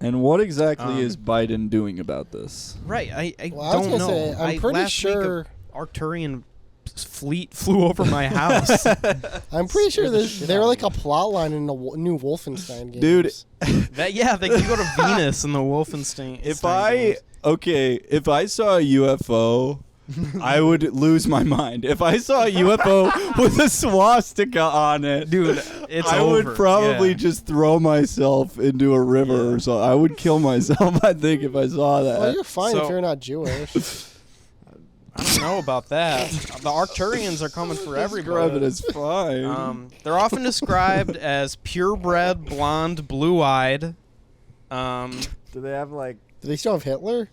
And what exactly Um, is Biden doing about this? Right. I Well, I was don't gonna know. say, I'm pretty last week, sure. a Arcturian fleet flew over my house. I'm pretty sure they're like a plot line in the new Wolfenstein game. Dude, You go to Venus in the Wolfenstein. if I saw a UFO, I would lose my mind. If I saw a UFO with a swastika on it, dude, it's I over. would probably just throw myself into a river or so. I would kill myself, I think, if I saw that. Well, you're fine if you're not Jewish. I don't know about that. The Arcturians are coming for everybody. It's fine. They're often described as purebred, blonde, blue-eyed. Do they have like? Do they still have Hitler?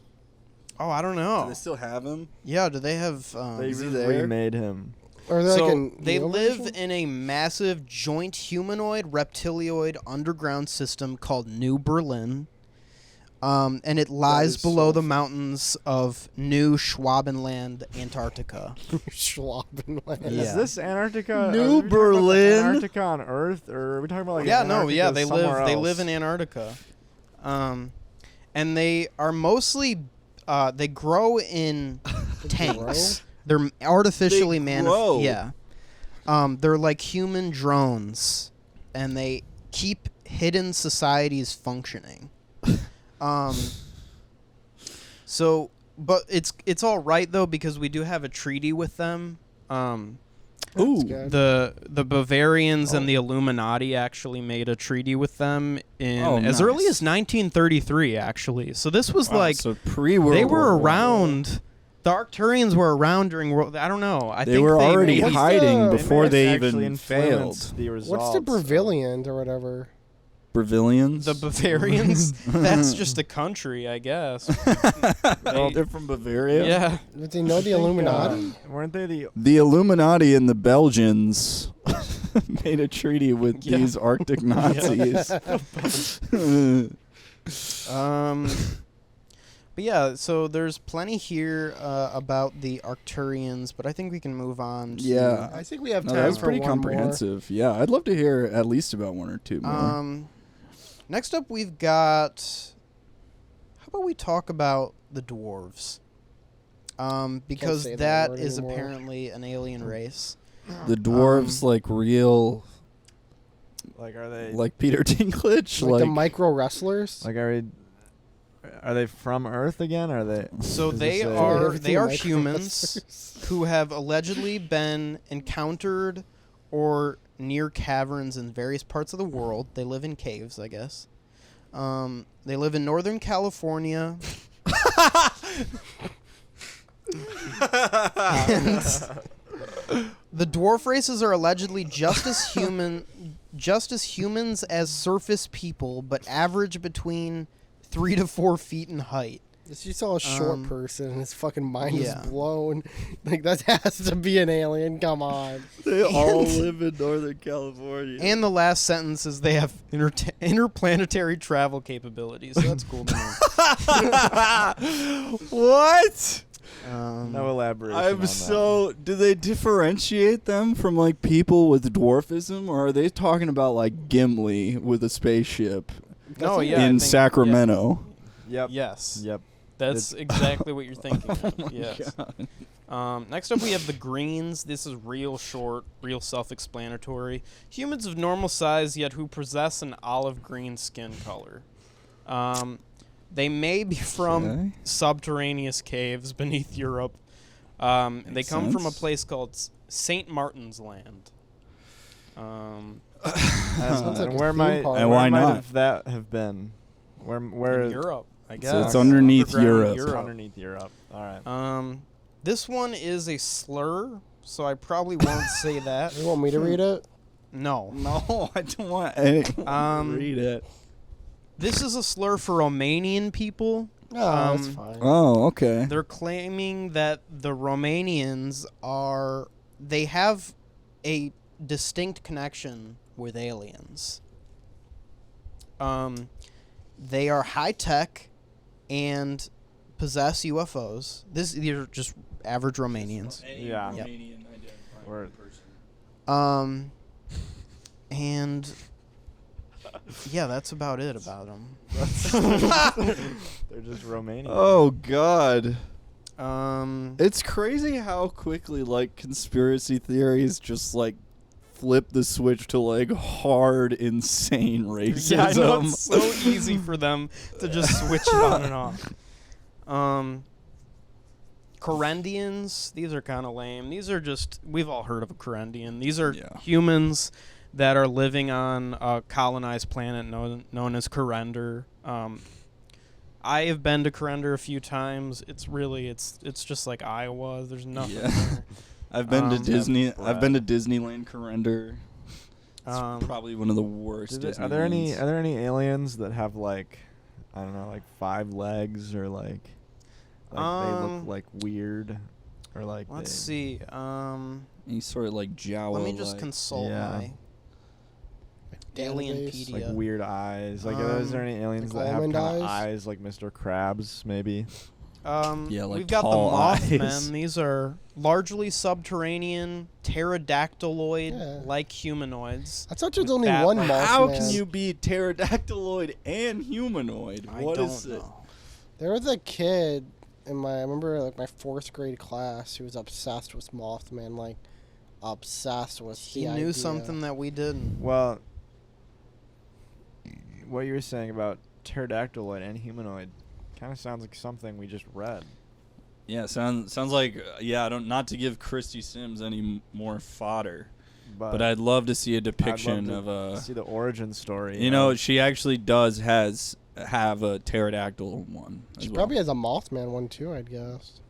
Oh, I don't know. Do they still have him? Yeah, do they have? They remade him. Or they live in a massive joint humanoid reptilioid underground system called New Berlin. And it lies below the mountains of New Schwabenland, Antarctica. Schwabenland. Yeah. Is this Antarctica? New Berlin? Antarctica on Earth, or are we talking about like? They Antarctica live in Antarctica. And they are mostly they grow in tanks. They're artificially manufactured. Yeah. They're like human drones, and they keep hidden societies functioning. But it's all right though, because we do have a treaty with them. The Bavarians and the Illuminati actually made a treaty with them in as early as 1933 actually. So this was so pre-World they were War around. The Arcturians were around during World. I don't know. They were already hiding before they even influenced failed. the results. What's the Brazilian or whatever? Brazilians? The Bavarians? That's just a country, I guess. They're from Bavaria? Yeah. Did they know the Illuminati? Weren't they The Illuminati and the Belgians made a treaty with these Arctic Nazis. But yeah, so there's plenty here about the Arcturians, but I think we can move on to... I think we have time that was for pretty one comprehensive. Yeah, I'd love to hear at least about one or two more. Next up, we've got... How about we talk about the dwarves? Because that is apparently an alien race. The dwarves, like real... Like, are they... Like Peter Dinklage? Like the micro wrestlers? Like, are they from Earth again? Are they? So they are humans who have allegedly been encountered or near caverns in various parts of the world. They live in caves, I guess. They live in Northern California. The dwarf races are allegedly just as humans as surface people, but average between 3 to 4 feet in height. You saw a short person and his fucking mind is blown. Like, that has to be an alien. Come on. They all live in Northern California. And the last sentence is they have interplanetary travel capabilities. So that's cool to know. What? No elaboration. Do they differentiate them from like people with dwarfism, or are they talking about like Gimli with a spaceship? In Sacramento. Yep. Yes. Yep. That's exactly what you're thinking of. Yes. Next up, we have the greens. This is real short, real self-explanatory. Humans of normal size, yet who possess an olive green skin color. They may be from subterraneous caves beneath Europe. They come from a place called St. Martin's Land. Where might that have been? Where in Europe, I guess. So it's underneath Europe. Underneath Europe. All right. This one is a slur, so I probably won't say that. You want me to read it? No, I don't want any. Read it. This is a slur for Romanian people. Oh, that's fine. Oh, okay. They're claiming that the Romanians they have a distinct connection with aliens. They are high tech and possess UFOs. These are just average Romanians. Yeah. Romanian Word. person. And yeah, that's about it about them. They're just Romanian. Oh God. It's crazy how quickly like conspiracy theories just like flip the switch to like hard, insane racism. Yeah, I know, it's so easy for them to just switch it on and off. Corendians, these are kind of lame. These are just, we've all heard of a Corendian. These are humans that are living on a colonized planet known as Corendor. I have been to Corendor a few times. It's really, it's just like Iowa. There's nothing there. I've been to Disney. I've been to Disneyland Corendor. It's probably one of the worst. Are there any aliens that have like, I don't know, like 5 legs or like they look like weird or like? Let's see. Any sort of like Jawa. Let me just consult my Alienpedia. Like weird eyes. Like, is there any aliens that have kind of eyes like Mr. Krabs, maybe? Yeah, like we've got the tall Mothman. eyes. These are largely subterranean, pterodactyloid-like humanoids. I thought there's only one Mothman. How can you be pterodactyloid and humanoid? I What don't is it? know. There was a kid in I remember like my 4th grade class who was obsessed with Mothman, like obsessed with He the knew idea. something that we didn't. Well, what you were saying about pterodactyloid and humanoid kind of sounds like something we just read. Yeah, sounds like not to give Christy Sims any more fodder, but I'd love to see a depiction of see the origin story. You know, she actually does have a pterodactyl one. She probably has a Mothman one too, I'd guess.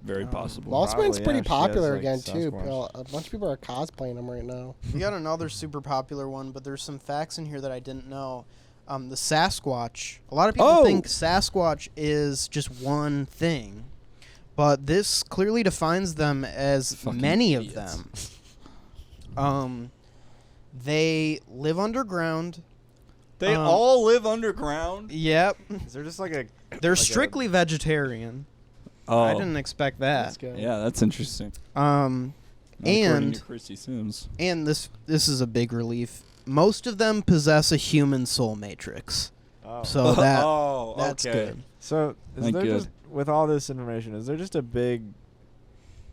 Very possible. Mothman's pretty popular like again too. Sasquatch. A bunch of people are cosplaying them right now. We got another super popular one, but there's some facts in here that I didn't know. The Sasquatch. A lot of people think Sasquatch is just one thing, but this clearly defines them as Fucking many idiots. of them. They live underground. They all live underground? Yep. Is there just like a? They're like strictly vegetarian. Oh. I didn't expect that. That's good. Yeah, that's interesting. And according to Christy Sims. And this is a big relief. Most of them possess a human soul matrix. Oh. So that's okay. good. So is Thank there you. just with all this information? Is there just a big?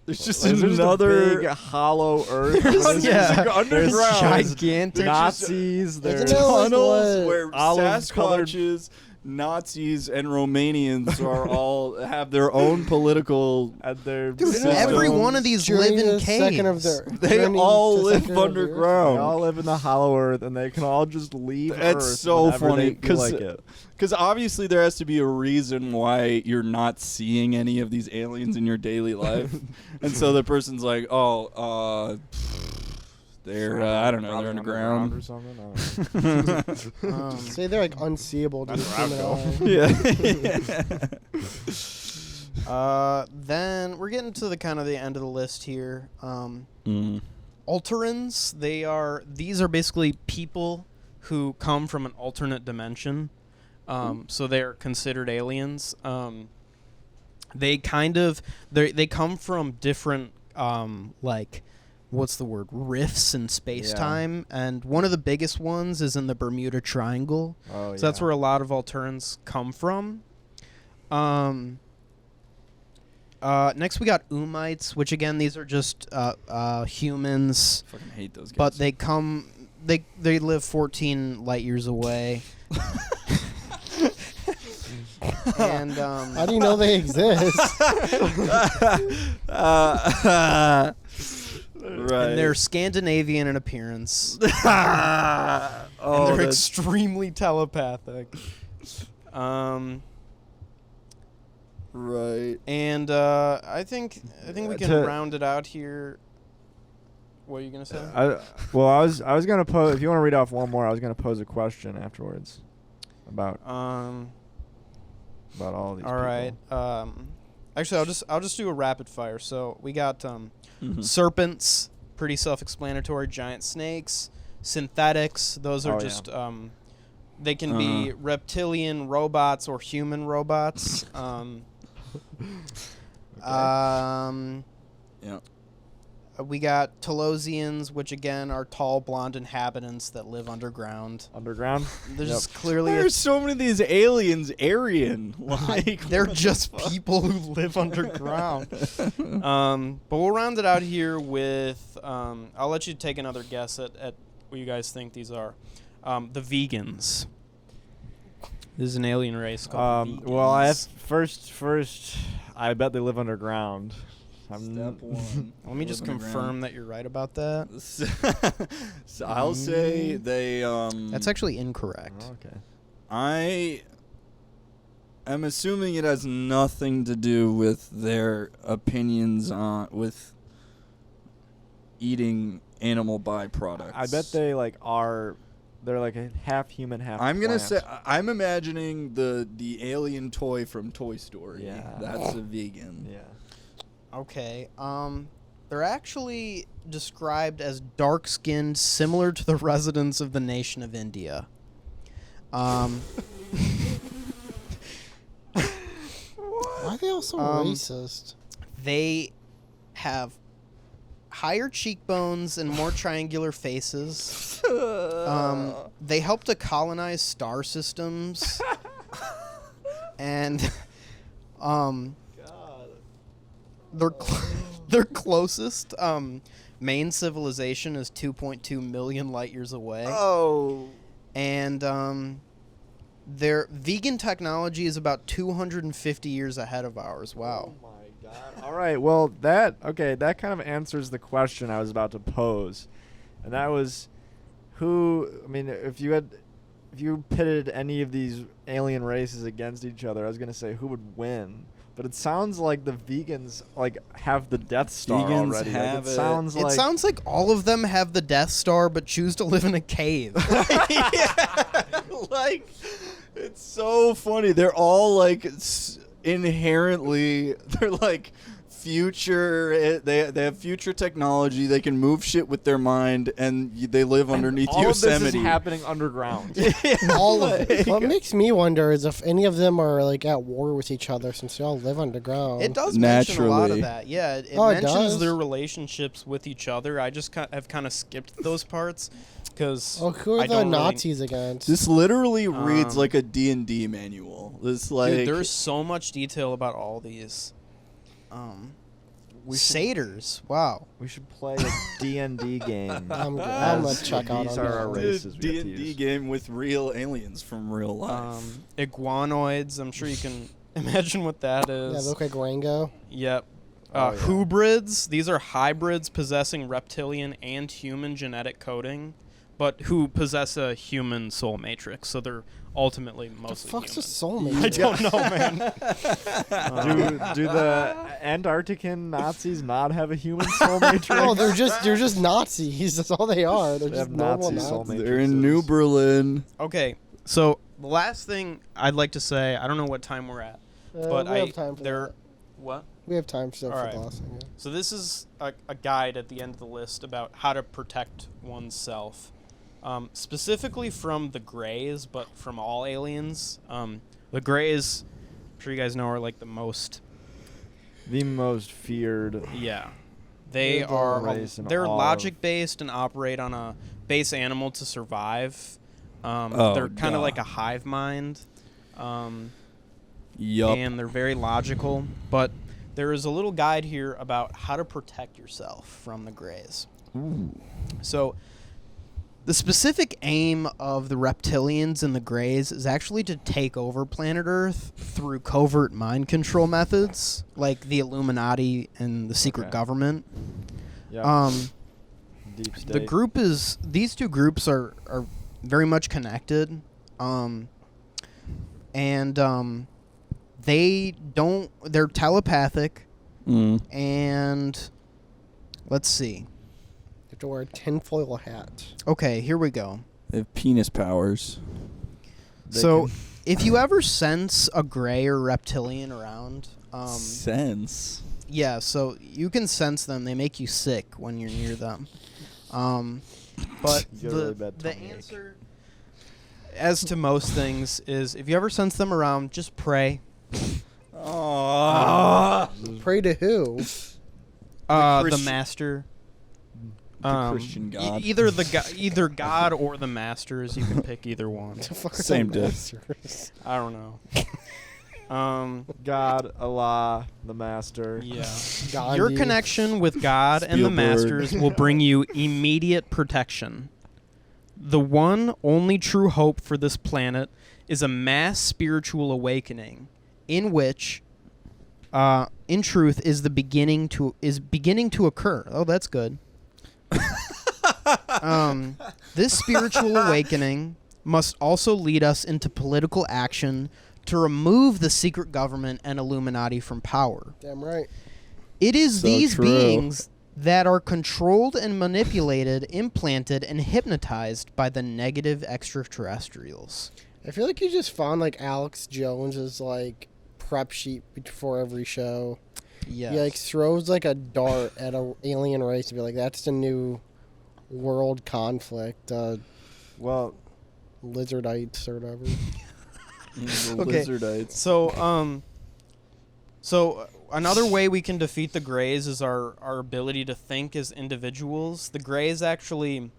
There's just is there another just a big hollow Earth. Yeah. There's underground. Gigantic. Nazis. Isn't There's there like tunnels what? where Olive-colored- Sasquatches, Nazis, and Romanians are all have their own political. at their. Dude, systems. every one of these live in caves. They all live They underground. all live in the hollow Earth, and they can all just leave That's Earth so whenever funny they feel like it. because obviously there has to be a reason why you're not seeing any of these aliens in your daily life, and so the person's like, they're I don't know, they're underground or something. I don't know. Say they're like unseeable to the That's human eye. Then we're getting to the end of the list here. Alterans. These are basically people who come from an alternate dimension. So they're considered aliens. They come from different what's the word? Rifts in space-time, and one of the biggest ones is in the Bermuda Triangle. Oh, So that's where a lot of Alterans come from. Next we got Umites, which again, these are just humans. fucking hate those guys. But they live 14 light years away. And How do you know they exist? Right. and they're Scandinavian in appearance. And oh, they're that's extremely telepathic. right. And I think we can To- round it out here. What are you gonna say? I was gonna pose. If you want to read off one more, I was gonna pose a question afterwards about all these. All right. Actually, I'll just do a rapid fire. So we got serpents, pretty self-explanatory. Giant snakes, synthetics. Those are just they can be reptilian robots or human robots. Yeah. We got Telosians, which again are tall blonde inhabitants that live underground. Underground? There's clearly There's so many of these aliens Aryan. Like they're just people who live underground. But we'll round it out here with I'll let you take another guess at what you guys think these are. The vegans. This is an alien race called the vegans. Well, I have first I bet they live underground. Step one. Let me just confirm that you're right about that. So I'll say they. That's actually incorrect. Oh, okay. I am assuming it has nothing to do with their opinions on with eating animal byproducts. I bet they they're like a half human, half I'm gonna plant. say I'm imagining the alien toy from Toy Story. Yeah. That's a vegan. Yeah. Okay. They're actually described as dark-skinned, similar to the residents of the nation of India. Why are they all so racist? They have higher cheekbones and more triangular faces. They help to colonize star systems. And their closest main civilization is 2.2 million light years away. Oh. And their vegan technology is about 250 years ahead of ours. Wow. Oh my god. All right. Well, that kind of answers the question I was about to pose. And that was if you pitted any of these alien races against each other, I was going to say who would win. But it sounds like the vegans have the Death Star Vegans already. have it it. sounds It sounds like all of them have the Death Star but choose to live in a cave. Like, it's so funny. They're all like inherently, they're like future. They have future technology. They can move shit with their mind, and they live underneath all Yosemite. of this is happening underground. All of it. What makes me wonder is if any of them are like at war with each other, since they all live underground. It does mention a lot of Naturally. that. Yeah, it Oh, it mentions does? their relationships with each other. I just have kind of skipped those parts because Oh, who are I the don't really- Nazis against? This literally reads like a D&D manual. This like Dude, there's so much detail about all these. Satyrs. Wow. We should play a D&D game. I'm gonna as check out these on are our that. races we have to D&D use. game with real aliens from real life. Iguanoids. I'm sure you can imagine what that Yeah, is. they look like Rango. Yep. Oh, yeah. Hybrids. These are hybrids possessing reptilian and human genetic coding, but who possess a human soul matrix. So they're ultimately The mostly fuck's a human. soulmate? I don't know, man. Do the Antarctican Nazis not have a human soul matrix? Oh, they're just Nazis. That's all they are. They're They just have normal Nazi soul Nazis. They're in New Berlin. Okay, so the last thing I'd like to say, I don't know what time we're at, but we have time for that. What? We have time still All for right. the last thing. Yeah. So this is a guide at the end of the list about how to protect oneself, specifically from the Greys, but from all aliens. The Greys, I'm sure you guys know, are like the most. The most feared. Yeah, they They're the are. race in They're all of- logic based and operate on a base animal to survive. Oh, They're kind duh. of like a hive mind. Yup. And they're very logical. But there is a little guide here about how to protect yourself from the Greys. So the specific aim of the reptilians and the Greys is actually to take over planet Earth through covert mind control methods, like the Illuminati and the secret Okay. government. Yeah. Deep state. The group is these two groups are very much connected, they're telepathic, and let's see. You have to wear a tinfoil hat. Okay, here we go. They have penis powers. So, if you ever sense a gray or reptilian around, Sense. yeah, so you can sense them. They make you sick when you're near them. But You get a really bad the tummy ache. answer, as to most things, is if you ever sense them around, just pray. Oh. Pray to who? The Christi- master. Christian God. Either God or the Masters. You can pick either one. Same dick. I don't know. God, Allah, the Master. Yeah. Gandhi. Your connection with God and the Spielberg. Masters will bring you immediate protection. The one only true hope for this planet is a mass spiritual awakening, in which, in truth, is beginning to occur. Oh, that's good. This spiritual awakening must also lead us into political action to remove the secret government and Illuminati from power. Damn right. It is So these true. beings that are controlled and manipulated, implanted, and hypnotized by the negative extraterrestrials. I feel like you just found like Alex Jones's like prep sheet before every show. Yes. He like throws like a dart at a alien race and be like, "That's the new world conflict." Well, Lizardites or whatever. The Okay. Lizardites. So another way we can defeat the Greys is our ability to think as individuals. The Greys actually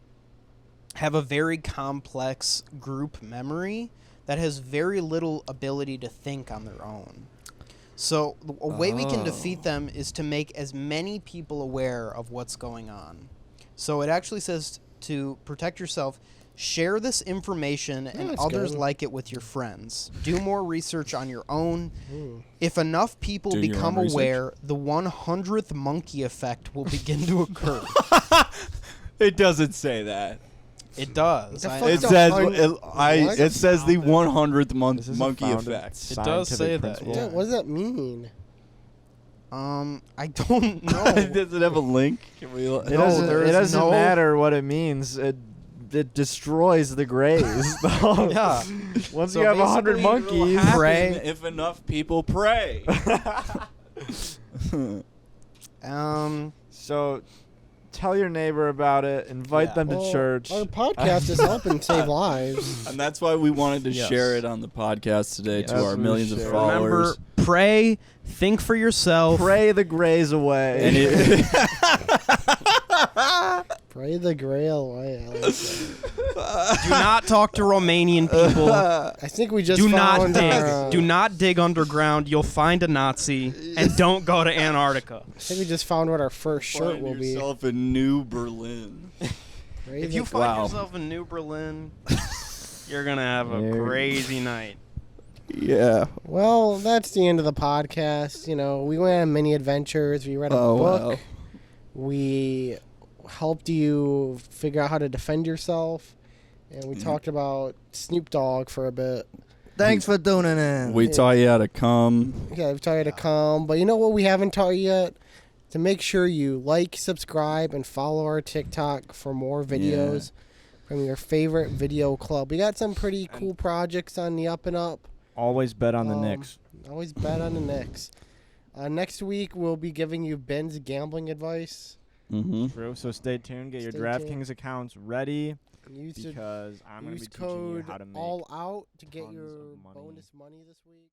have a very complex group memory that has very little ability to think on their own. So a way we can defeat them is to make as many people aware of what's going on. So it actually says to protect yourself, share this information and that's others good. like it with your friends. Do more research on your own. If enough people Do your become own research. aware, the 100th monkey effect will begin to occur. It doesn't say that. It does. The I fuck It know. says What? it says the 100th this is a monkey founded effect. It does scientific say that, principle. yeah. What does that mean? I don't know. Does it have a link? Can we? It No, doesn't, there it is doesn't no- matter what it means. It destroys the Greys. though. Yeah. Once So you have 100 basically, it'll monkeys, happen Pray. if enough people pray. so tell your neighbor about it. Invite Yeah. them to Well, church. Our podcast is helping save lives. And that's why we wanted to Yes. share it on the podcast today Yes. to our That's millions of what we followers. Remember, pray, think for yourself. Pray the Greys away. And it, Pray the Grail away, Alex. Do not talk to Romanian people. I think we just Do not found dig. our, Do not dig underground. You'll find a Nazi. And don't go to Antarctica. I think we just found what our first shirt find will be. yourself in New Berlin. Pray If the- you find Wow. yourself in New Berlin, you're going to have a Yeah. crazy night. Yeah. Well, that's the end of the podcast. You know, we went on many adventures. We read a Oh, book. wow. We helped you figure out how to defend yourself. And we Mhm. talked about Snoop Dogg for a bit. Thanks for tuning in. We taught you how to come. Yeah, we've taught you to come. But you know what we haven't taught you yet? To make sure you like, subscribe, and follow our TikTok for more videos from your favorite video club. We got some pretty cool projects on the up and up. Always bet on the Um, Knicks. Always bet on the Knicks. Next week, we'll be giving you Ben's gambling advice. Mm-hmm. True. So stay tuned. Get your Stay DraftKings accounts ready Use, because I'm going to use be teaching you code how to make all out to get tons your of money. bonus money this week.